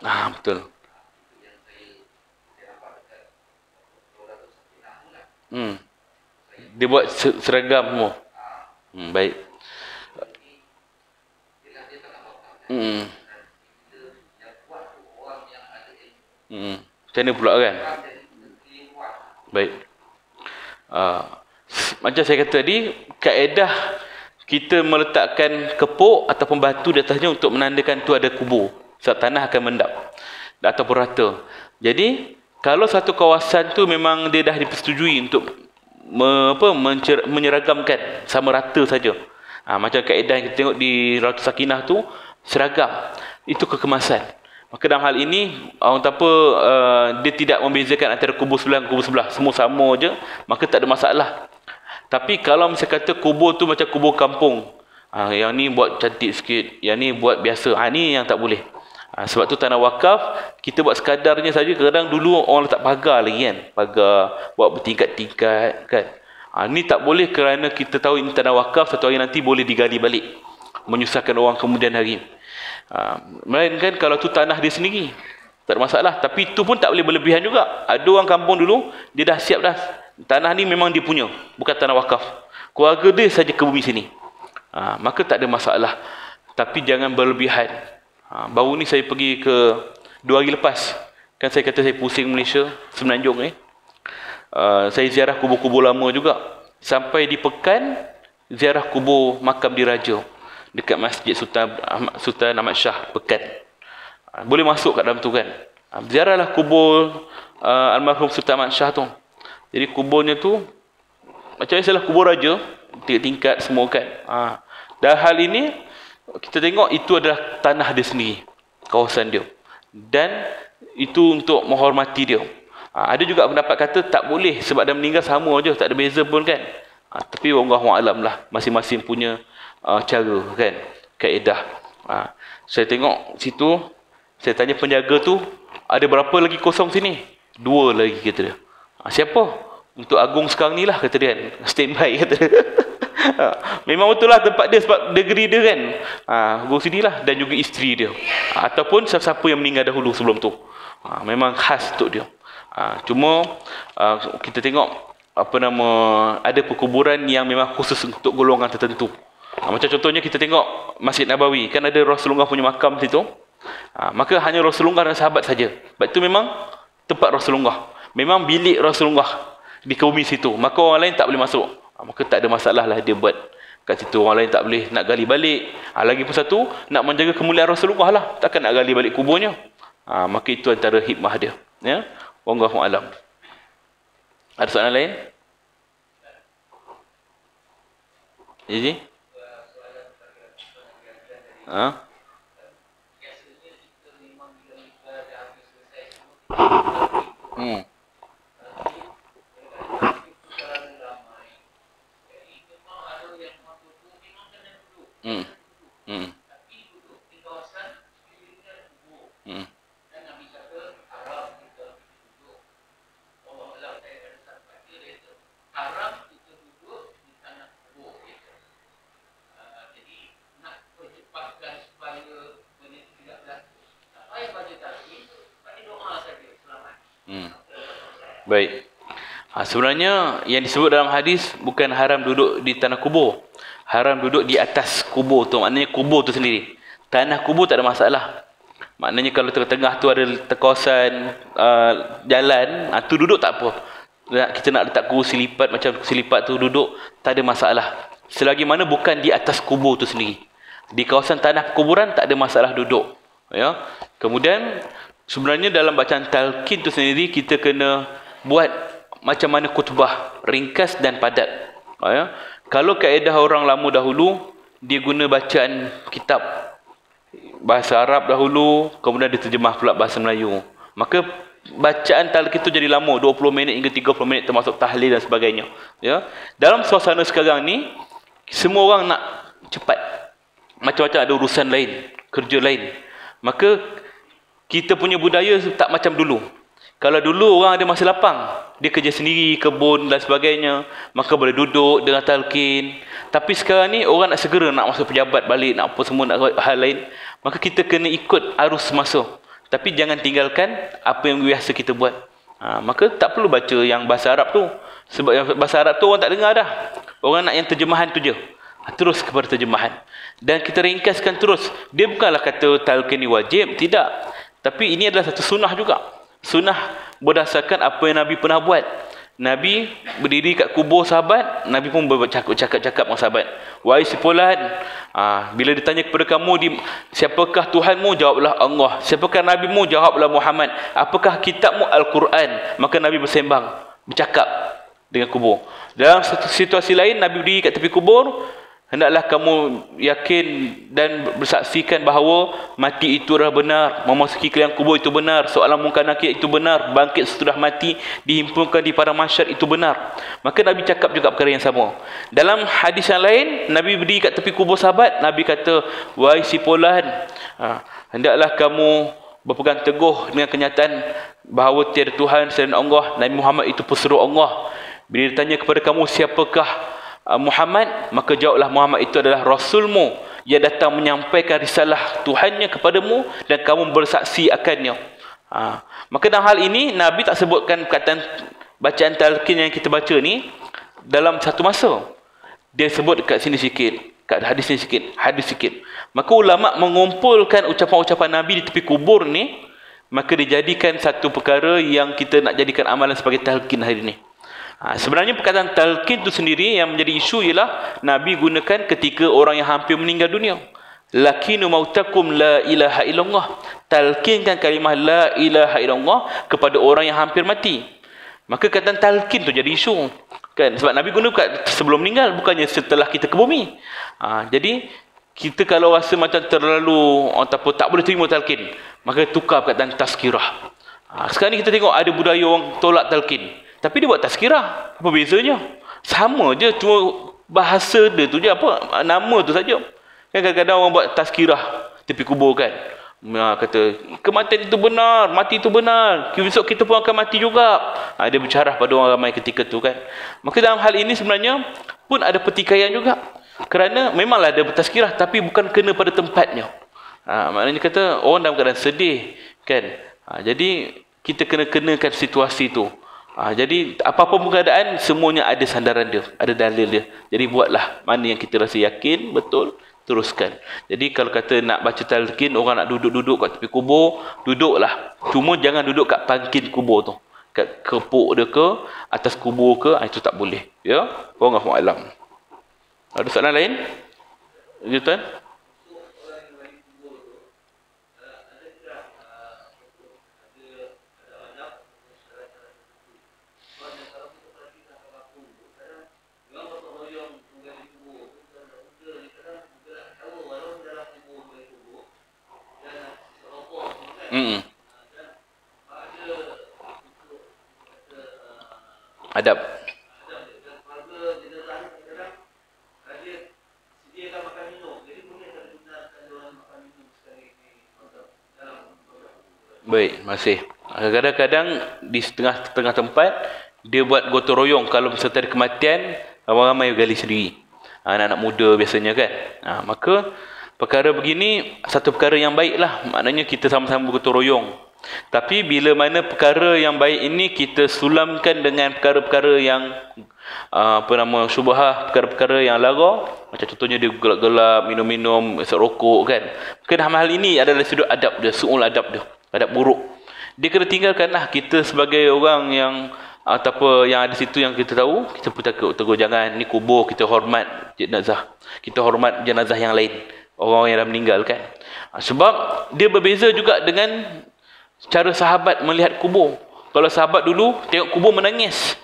Betul. Dia buat seragam semua. Baik. Macam mana pula kan? Baik. Macam saya kata tadi, kaedah kita meletakkan kepuk ataupun batu di atasnya untuk menandakan tu ada kubur. Sebab tanah akan mendap ataupun rata. Jadi kalau satu kawasan tu memang dia dah dipersetujui untuk menyeragamkan sama rata saja. Macam kaedah yang kita tengok di Ratu Sakinah tu seragam, itu kekemasan. Maka dalam hal ini orang tak apa, dia tidak membezakan antara kubur sebelah dan kubur sebelah, semua sama je, maka tak ada masalah. Tapi kalau misalnya kata kubur tu macam kubur kampung, yang ni buat cantik sikit, yang ni buat biasa, ni yang tak boleh. Sebab tu tanah wakaf kita buat sekadarnya saja. Kadang dulu orang letak pagar lagi kan, pagar buat bertingkat-tingkat kan. Ni tak boleh kerana kita tahu ini tanah wakaf, satu hari nanti boleh digali balik, menyusahkan orang kemudian hari. Melainkan kalau tu tanah dia sendiri, tak ada masalah. Tapi itu pun tak boleh berlebihan juga. Ada orang kampung dulu, dia dah siap dah, tanah ni memang dia punya, bukan tanah wakaf, keluarga dia saja ke bumi sini. Maka tak ada masalah. Tapi jangan berlebihan. Baru ni saya pergi ke 2 hari lepas, kan saya kata saya pusing Malaysia, Semenanjung saya ziarah kubur-kubur lama juga. Sampai di Pekan, ziarah kubur makam diraja dekat Masjid Sultan Ahmad Shah Pekan. Boleh masuk kat dalam tu kan. Ziarahlah kubur almarhum Sultan Ahmad Shah tu. Jadi kuburnya tu macam salah kubur raja, tingkat semua kan. Dan hal ini kita tengok itu adalah tanah dia sendiri, kawasan dia, dan itu untuk menghormati dia. Ada juga pendapat kata tak boleh sebab dah meninggal sama je, tak ada beza pun kan. Tapi wallahu alam lah, masing-masing punya cara kan, kaedah. Saya tengok situ, saya tanya penjaga tu, ada berapa lagi kosong sini? 2 lagi kata dia. Siapa? Untuk Agung sekarang ni lah kata dia kan, standby kata dia. Memang betul lah tempat dia sebab negeri dia kan. Agung sini lah, dan juga isteri dia, ataupun siapa-siapa yang meninggal dahulu sebelum tu. Memang khas untuk dia. Cuma kita tengok ada perkuburan yang memang khusus untuk golongan tertentu. Macam contohnya kita tengok Masjid Nabawi, kan ada Rasulullah punya makam situ. Maka hanya Rasulullah dan sahabat saja. Sebab itu memang tempat Rasulullah, memang bilik Rasulullah di bumi situ, maka orang lain tak boleh masuk. Maka tak ada masalah lah dia buat kat situ. Orang lain tak boleh nak gali balik. Lagi pun satu, nak menjaga kemuliaan Rasulullah lah, takkan nak gali balik kuburnya. Maka itu antara hikmah dia. Ya, wallahu alam. Ada soalan lain? Jadi Baik. Sebenarnya yang disebut dalam hadis bukan haram duduk di tanah kubur. Haram duduk di atas kubur tu. Maknanya kubur tu sendiri. Tanah kubur tak ada masalah. Maknanya kalau tengah-tengah tu ada kawasan jalan, tu duduk tak apa. Kita nak letak kursi lipat, macam kursi lipat tu duduk, tak ada masalah. Selagi mana bukan di atas kubur tu sendiri. Di kawasan tanah kuburan tak ada masalah duduk. Ya. Kemudian sebenarnya dalam bacaan talqin tu sendiri kita kena buat macam mana khutbah, ringkas dan padat. Ya. Kalau kaedah orang lama dahulu, dia guna bacaan kitab bahasa Arab dahulu, kemudian diterjemah pula bahasa Melayu. Maka bacaan talqin itu jadi lama, 20 minit hingga 30 minit termasuk tahlil dan sebagainya. Ya. Dalam suasana sekarang ni, semua orang nak cepat. Macam-macam ada urusan lain, kerja lain. Maka kita punya budaya tak macam dulu. Kalau dulu orang ada masa lapang, dia kerja sendiri, kebun dan sebagainya, maka boleh duduk dengan talqin. Tapi sekarang ni orang nak segera nak masuk pejabat balik, nak apa semua, nak hal lain. Maka kita kena ikut arus masa. Tapi jangan tinggalkan apa yang biasa kita buat. Maka tak perlu baca yang bahasa Arab tu. Sebab yang bahasa Arab tu orang tak dengar dah. Orang nak yang terjemahan tu je. Terus kepada terjemahan. Dan kita ringkaskan terus. Dia bukanlah kata talqin ni wajib. Tidak. Tapi ini adalah satu sunnah juga. Sunnah berdasarkan apa yang Nabi pernah buat. Nabi berdiri kat kubur sahabat, Nabi pun bercakap-cakap dengan sahabat. Wahai si Fulan, bila ditanya kepada kamu, siapakah Tuhanmu? Jawablah Allah. Siapakah Nabimu? Jawablah Muhammad. Apakah kitabmu? Al-Quran. Maka Nabi bersembang, bercakap dengan kubur. Dalam satu situasi lain, Nabi berdiri kat tepi kubur. Hendaklah kamu yakin dan bersaksikan bahawa mati itu adalah benar, memasuki ke liang kubur itu benar, soalan mungkar nakir itu benar, bangkit sesudah mati, dihimpunkan di padang mahsyar itu benar. Maka Nabi cakap juga perkara yang sama. Dalam hadis yang lain, Nabi berdiri kat tepi kubur sahabat, Nabi kata, wahai si Fulan, hendaklah kamu berpegang teguh dengan kenyataan bahawa tiada Tuhan selain Allah, Nabi Muhammad itu pesuruh Allah. Bila ditanya kepada kamu siapakah Muhammad, maka jawablah Muhammad itu adalah Rasulmu yang datang menyampaikan risalah Tuhannya kepadamu dan kamu bersaksi akannya. Maka dalam hal ini Nabi tak sebutkan perkataan bacaan talqin yang kita baca ni dalam satu masa. Dia sebut dekat sini sikit, kat hadis ni sikit, hadis sikit. Maka ulama mengumpulkan ucapan-ucapan Nabi di tepi kubur ni, maka dijadikan satu perkara yang kita nak jadikan amalan sebagai talqin hari ini. Sebenarnya perkataan talqin itu sendiri yang menjadi isu ialah Nabi gunakan ketika orang yang hampir meninggal dunia. Lakinu mautakum la ilaha illallah. Talqinkan kalimah la ilaha illallah kepada orang yang hampir mati. Maka perkataan talqin itu jadi isu. Kan? Sebab Nabi guna sebelum meninggal, bukannya setelah kita ke bumi. Jadi kita kalau rasa macam terlalu tak boleh terima talqin, maka tukar perkataan tazkirah. Sekarang ni kita tengok ada budaya orang tolak talqin. Tapi dia buat tazkirah. Apa bezanya? Sama je, cuma bahasa dia tu je, apa nama tu saja. Kan kadang-kadang orang buat tazkirah tepi kubur kan. Kata kematian itu benar, mati itu benar. Besok kita pun akan mati juga. Dia bercarah pada orang ramai ketika tu kan. Maka dalam hal ini sebenarnya pun ada pertikaian juga. Kerana memanglah ada tazkirah tapi bukan kena pada tempatnya. Maknanya kata orang dalam keadaan sedih kan. Jadi kita kena kenakan situasi tu. Jadi apa-apa pun keadaan, semuanya ada sandaran dia, ada dalil dia. Jadi buatlah mana yang kita rasa yakin, betul, teruskan. Jadi kalau kata nak baca talqin, orang nak duduk-duduk kat tepi kubur, duduklah. Cuma jangan duduk kat pangkin kubur tu. Kat kepuk dia ke, atas kubur ke, itu tak boleh. Ya, wallahu a'lam. Ada soalan lain? Tuan? Adab. Baik, masih. Kadang-kadang di setengah-setengah tempat dia buat gotong royong kalau serta ada kematian, ramai-ramai gali sendiri. Anak-anak muda biasanya kan. Maka perkara begini satu perkara yang baiklah. Maknanya kita sama-sama bergotong royong. Tapi bila mana perkara yang baik ini kita sulamkan dengan perkara-perkara yang syubhah, perkara-perkara yang lara, macam contohnya dia gelap-gelap, minum-minum, isap rokok kan. Dalam hal ini adalah sudut adab dia, su'ul adab dia, adab buruk. Dia kena tinggalkanlah. Kita sebagai orang yang yang ada situ yang kita tahu, kita pun tegur jangan, ni kubur, kita hormat jenazah. Kita hormat jenazah yang lain, orang yang dah meninggal kan. Sebab dia berbeza juga dengan cara sahabat melihat kubur. Kalau sahabat dulu tengok kubur menangis,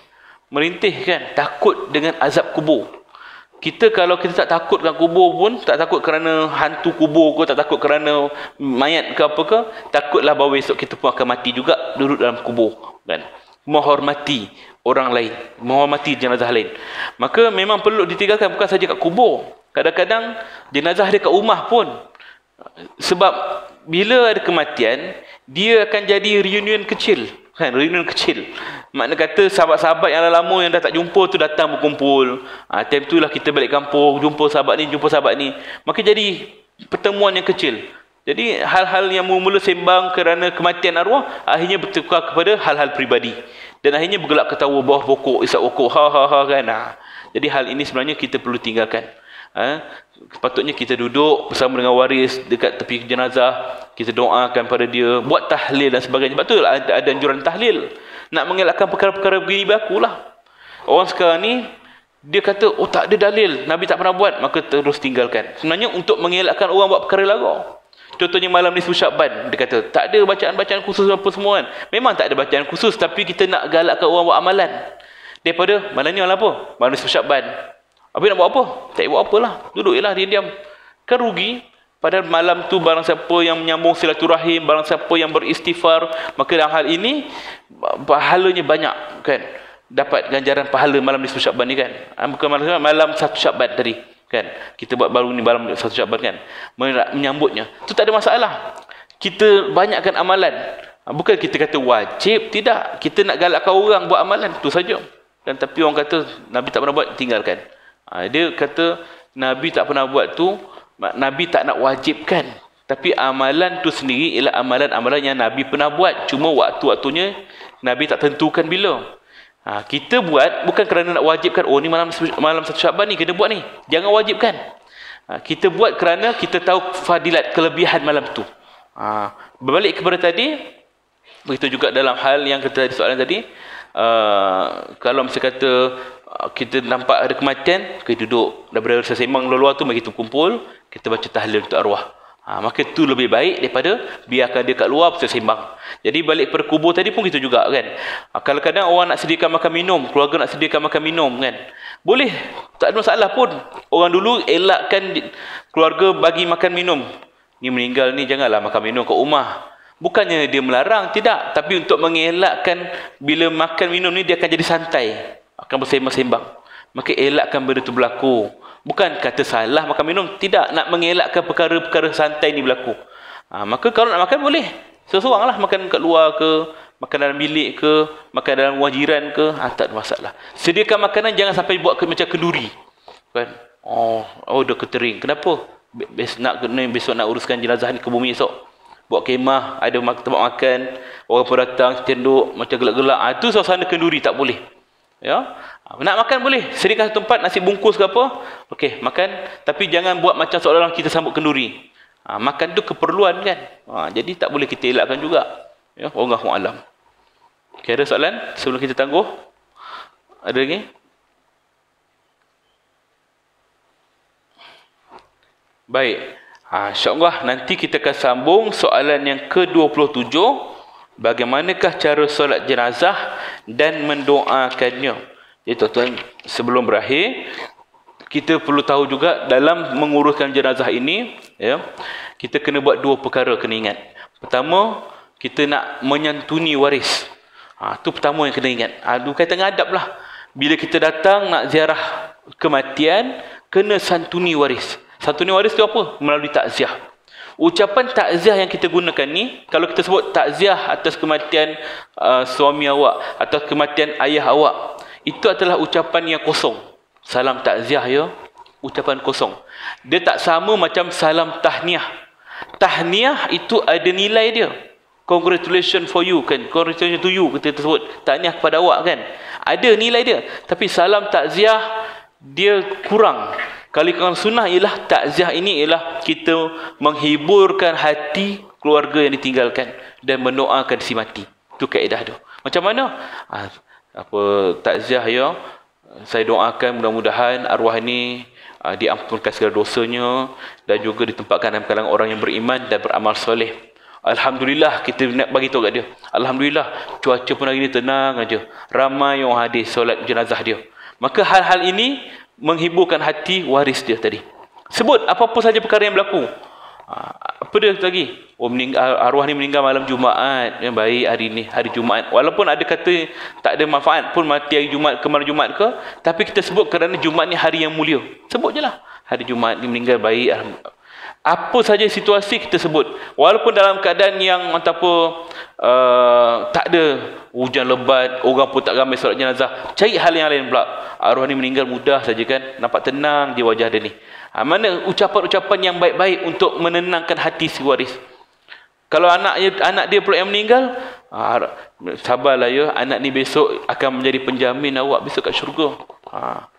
merintih kan, takut dengan azab kubur. Kita kalau kita tak takut dengan kubur pun, tak takut kerana hantu kubur ke, tak takut kerana mayat ke apa ke, takutlah bahawa esok kita pun akan mati juga duduk dalam kubur kan. Menghormati orang lain, menghormati jenazah lain. Maka memang perlu ditinggalkan, bukan saja kat kubur. Kadang-kadang jenazah dia kat rumah pun. Sebab bila ada kematian, dia akan jadi reunion kecil kan, reunion kecil. Makna kata sahabat-sahabat yang lama yang dah tak jumpa tu datang berkumpul. Time tu lah kita balik kampung, jumpa sahabat ni, jumpa sahabat ni. Maka jadi pertemuan yang kecil. Jadi hal-hal yang mula-mula sembang kerana kematian arwah, akhirnya bertukar kepada hal-hal peribadi. Dan akhirnya bergelak ketawa bawah pokok, isap pokok, ha kan. Jadi hal ini sebenarnya kita perlu tinggalkan. Sepatutnya kita duduk bersama dengan waris dekat tepi jenazah, kita doakan pada dia, buat tahlil dan sebagainya. Sebab tu ada anjuran tahlil. Nak mengelakkan perkara-perkara begini berlakulah. Orang sekarang ni dia kata, oh tak ada dalil, Nabi tak pernah buat, maka terus tinggalkan. Sebenarnya untuk mengelakkan orang buat perkara lara. Contohnya malam nisfu Syakban, dia kata tak ada bacaan-bacaan khusus apa semua kan. Memang tak ada bacaan khusus, tapi kita nak galakkan orang buat amalan. Daripada malam ni malam apa? Malam nisfu Syakban. Habis nak buat apa? Tak buat apalah. Duduk je lah diam-diam. Kan rugi. Padahal malam tu barang siapa yang menyambung silaturahim, barang siapa yang beristighfar, maka dalam hal ini pahalanya banyak kan. Dapat ganjaran pahala malam nisfu Syakban ni kan. Bukan malam 1 Syakban tadi kan. Kita buat baru ni malam 1 Syakban kan. Menyambutnya. Tu tak ada masalah. Kita banyakkan amalan. Bukan kita kata wajib, tidak. Kita nak galakkan orang buat amalan, tu saja. Dan tapi orang kata Nabi tak pernah buat, tinggalkan. Dia kata Nabi tak pernah buat tu, Nabi tak nak wajibkan. Tapi amalan tu sendiri ialah amalan-amalan yang Nabi pernah buat. Cuma waktu-waktunya Nabi tak tentukan bila. Kita buat bukan kerana nak wajibkan, oh ni malam 1 Syakban ni kena buat ni. Jangan wajibkan. Kita buat kerana kita tahu fadilat, kelebihan malam tu. Berbalik kepada tadi, begitu juga dalam hal yang kita ada soalan tadi. Kalau misalnya kata kita nampak ada kematian, kita duduk daripada sembang luar tu, mari kita kumpul, kita baca tahlil untuk arwah. Maka itu lebih baik daripada biarkan dia kat luar sembang. Jadi balik pada kubur tadi pun kita juga kan. Kalau kadang orang nak sediakan makan minum, keluarga nak sediakan makan minum kan, boleh, tak ada masalah pun. Orang dulu elakkan keluarga bagi makan minum. Ni meninggal ni janganlah makan minum kat rumah. Bukannya dia melarang, tidak. Tapi untuk mengelakkan bila makan minum ni dia akan jadi santai, akan bersembang-sembang. Maka elakkan benda tu berlaku. Bukan kata salah makan minum, tidak. Nak mengelakkan perkara-perkara santai ni berlaku. Maka kalau nak makan boleh. Seseorang lah makan kat luar ke, makan dalam bilik ke, makan dalam rumah jiran ke, tak ada masalah. Sediakan makanan jangan sampai buat macam kenduri. Kan? Oh dah ketering. Kenapa? Besok nak uruskan jenazah ni ke bumi esok. Buat kemah, ada tempat makan, orang pun datang, cenduk, macam gelak-gelak. Itu suasana kenduri, tak boleh. Ya, nak makan boleh, sediakan tempat, nasi bungkus ke apa, okey, makan. Tapi jangan buat macam seolah-olah kita sambut kenduri. Makan tu keperluan kan. Jadi tak boleh kita elakkan juga. Ya, wallahu alam. Okey, ada soalan sebelum kita tangguh? Ada lagi? Baik. InsyaAllah nanti kita akan sambung soalan yang ke-27. Bagaimanakah cara solat jenazah dan mendoakannya. Jadi tuan-tuan, sebelum berakhir, kita perlu tahu juga dalam menguruskan jenazah ini, ya, kita kena buat 2 perkara kena ingat. Pertama, kita nak menyantuni waris. Itu pertama yang kena ingat. Berkaitan dengan adab lah. Bila kita datang nak ziarah kematian, kena santuni waris. Santuni waris itu apa? Melalui takziah. Ucapan takziah yang kita gunakan ni, kalau kita sebut takziah atas kematian suami awak atau kematian ayah awak, itu adalah ucapan yang kosong. Salam takziah ya, ucapan kosong. Dia tak sama macam salam tahniah. Tahniah itu ada nilai dia. Congratulations for you kan, congratulations to you, kita sebut tahniah kepada awak kan, ada nilai dia. Tapi salam takziah dia kurang. Kalau sunnah ialah takziah ini ialah kita menghiburkan hati keluarga yang ditinggalkan dan mendoakan si mati. Itu kaedah tu. Macam mana? Takziah ya, saya doakan mudah-mudahan arwah ini diampunkan segala dosanya dan juga ditempatkan dalam kalangan orang yang beriman dan beramal soleh. Alhamdulillah, kita nak bagi tahu kat dia, alhamdulillah cuaca pun hari ni tenang aja, ramai yang hadir solat jenazah dia. Maka hal-hal ini menghiburkan hati waris dia tadi. Sebut apa-apa saja perkara yang berlaku. Apa dia lagi? Arwah ni meninggal malam Jumaat, yang baik hari ni hari Jumaat. Walaupun ada kata tak ada manfaat pun mati hari Jumaat ke malam Jumaat ke, tapi kita sebut kerana Jumaat ni hari yang mulia. Sebut je lah, hari Jumaat ni meninggal baik, alhamdulillah. Apa saja situasi kita sebut, walaupun dalam keadaan yang tak ada hujan lebat, orang pun tak ramai solat jenazah, cari hal yang lain pula. Arwah ni meninggal mudah saja kan, nampak tenang di wajah dia ni. Mana ucapan-ucapan yang baik-baik untuk menenangkan hati si waris. Kalau anak dia pula yang meninggal, sabarlah ya, anak ni besok akan menjadi penjamin awak besok kat syurga.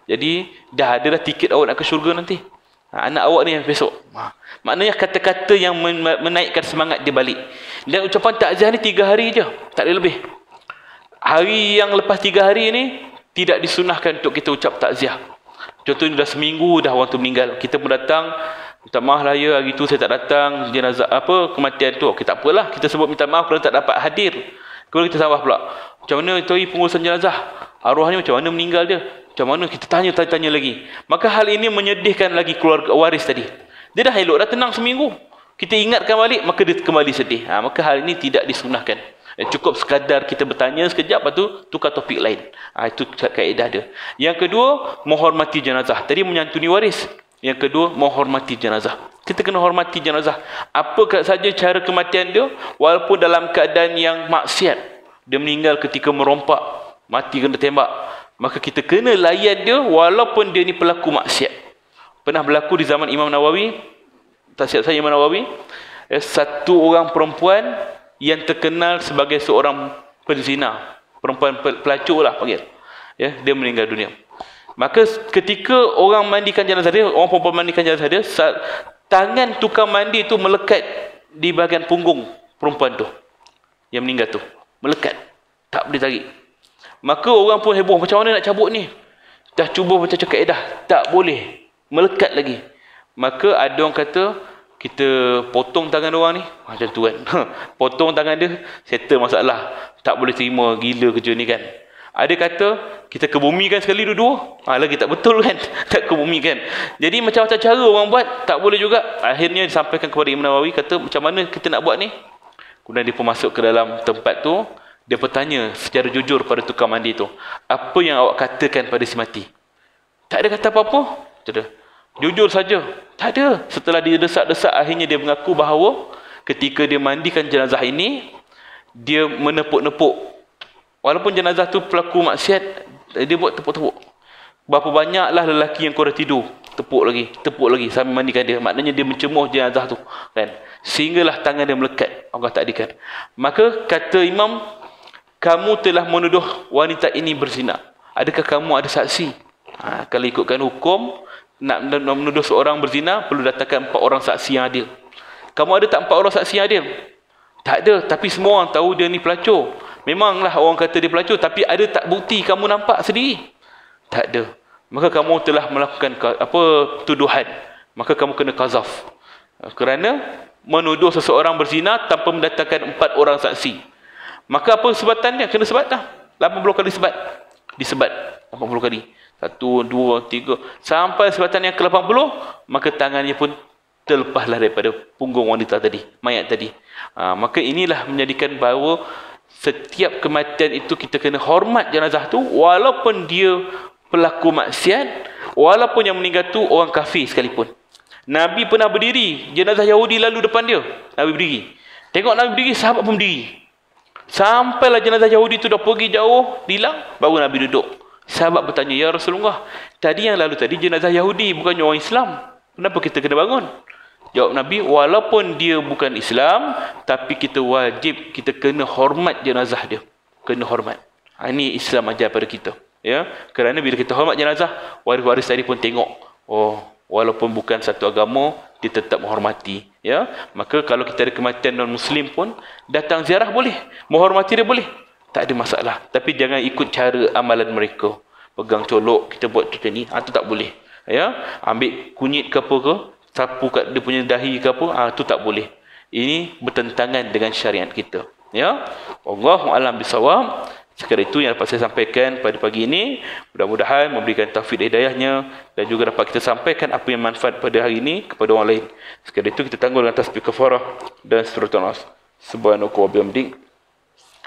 Jadi dah ada dah tiket awak nak ke syurga nanti. Anak awak ni besok. Maknanya kata-kata yang menaikkan semangat dia balik. Dan ucapan takziah ni 3 hari je, tak ada lebih. Hari yang lepas 3 hari ni tidak disunahkan untuk kita ucap takziah. Contohnya dah seminggu dah orang tu meninggal, kita pun datang, minta maaf lah ya, hari tu saya tak datang jenazah kematian tu. Okay, tak apalah, kita sebut minta maaf kerana tak dapat hadir. Kemudian kita sabar pula, macam mana tu pengurusan jenazah, arwahnya macam mana meninggal dia, macam mana, kita tanya lagi. Maka hal ini menyedihkan lagi keluarga waris tadi. Dia dah elok, dah tenang seminggu, kita ingatkan balik, maka dia kembali sedih. Maka hal ini tidak disunahkan. Cukup sekadar kita bertanya sekejap, lepas tu tukar topik lain. Itu kaedah dia. Yang kedua, menghormati jenazah. Tadi menyantuni waris. Yang kedua, menghormati jenazah. Kita kena hormati jenazah. Apa saja cara kematian dia, walaupun dalam keadaan yang maksiat, dia meninggal ketika merompak, mati kena tembak, maka kita kena layan dia walaupun dia ni pelaku maksiat. Pernah berlaku di zaman Imam Nawawi, tak silap saya Imam Nawawi, satu orang perempuan yang terkenal sebagai seorang penzina, perempuan pelacur lah panggil, dia meninggal dunia. Maka ketika orang mandikan jenazah dia, orang perempuan mandikan jenazah dia, tangan tukang mandi tu melekat di bahagian punggung perempuan tu yang meninggal tu, melekat, tak boleh tarik. Maka orang pun heboh, macam mana nak cabut ni, dah cuba macam kaedah, tak boleh, melekat lagi. Maka ada orang kata kita potong tangan orang ni, macam tu kan. Potong tangan dia, settle masalah. Tak boleh terima, gila kerja ni kan. Ada kata kita kebumikan sekali dua-dua, lagi tak betul kan. Tak kebumikan. Jadi macam-macam cara orang buat, tak boleh juga. Akhirnya disampaikan kepada Imam Nawawi, kata macam mana kita nak buat ni. Kemudian dia pun masuk ke dalam tempat tu, dia bertanya secara jujur pada tukang mandi tu, apa yang awak katakan pada si mati? Tak ada kata apa-apa. Tak ada. Jujur saja, tak ada. Setelah dia desak-desak, akhirnya dia mengaku bahawa ketika dia mandikan jenazah ini, dia menepuk-nepuk. Walaupun jenazah tu pelaku maksiat, dia buat tepuk-tepuk. Berapa banyaklah lelaki yang korang tidur, tepuk lagi sambil mandikan dia. Maknanya dia mencemuh jenazah tu kan, sehinggalah tangan dia melekat. Allah takdirkan. Maka kata Imam, kamu telah menuduh wanita ini berzina. Adakah kamu ada saksi? Kalau ikutkan hukum, nak menuduh seorang berzina, perlu datangkan 4 orang saksi yang adil. Kamu ada tak 4 orang saksi yang adil? Tak ada, tapi semua orang tahu dia ni pelacur. Memanglah orang kata dia pelacur, tapi ada tak bukti kamu nampak sendiri? Tak ada. Maka kamu telah melakukan tuduhan. Maka kamu kena qazaf. Kerana menuduh seseorang berzina tanpa mendatangkan 4 orang saksi. Maka apa sebatannya? Kena sebat dah. 80 kali sebat. Disebat 80 kali. 1, 2, 3 sampai sebatan yang ke-80, maka tangannya pun terlepaslah daripada punggung wanita tadi, mayat tadi. Maka inilah menjadikan bahawa setiap kematian itu kita kena hormat jenazah tu, walaupun dia pelaku maksiat, walaupun yang meninggal tu orang kafir sekalipun. Nabi pernah berdiri, jenazah Yahudi lalu depan dia, Nabi berdiri. Tengok Nabi berdiri, sahabat pun berdiri. Sampailah jenazah Yahudi tu dah pergi jauh, hilang, baru Nabi duduk. Sahabat bertanya, ya Rasulullah, tadi yang lalu tadi jenazah Yahudi, bukannya orang Islam. Kenapa kita kena bangun? Jawab Nabi, walaupun dia bukan Islam, tapi kita wajib, kita kena hormat jenazah dia. Kena hormat. Ini Islam ajar pada kita. Ya, kerana bila kita hormat jenazah, waris-waris tadi pun tengok, oh, walaupun bukan satu agama, dia tetap menghormati. Ya, maka kalau kita ada kematian non-Muslim pun, datang ziarah boleh, menghormati dia boleh, tak ada masalah. Tapi jangan ikut cara amalan mereka. Pegang colok, kita buat macam ni, itu tak boleh. Ya, ambil kunyit ke apa ke, sapu kat dia punya dahi ke apa, itu tak boleh. Ini bertentangan dengan syariat kita. Ya, Allahu a'lam bissawab. Sekadar itu yang dapat saya sampaikan pada pagi ini. Mudah-mudahan memberikan taufik dan hidayahnya, dan juga dapat kita sampaikan apa yang manfaat pada hari ini kepada orang lain. Sekadar itu kita tangguh dengan tasbih kafarah dan suratul nas. Subhanaka wa bihamdik,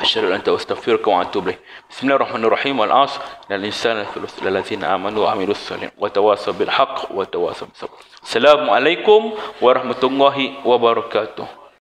asyhadu an la ilaha illa anta astaghfiruka wa atubu ilaik. Bismillahirrahmanirrahim. Wal 'asr innal insana lafi allazina amanu wa amilus shalihat wa tawasaw bil haqq wa tawasaw bis sabr. Assalamualaikum warahmatullahi wabarakatuh.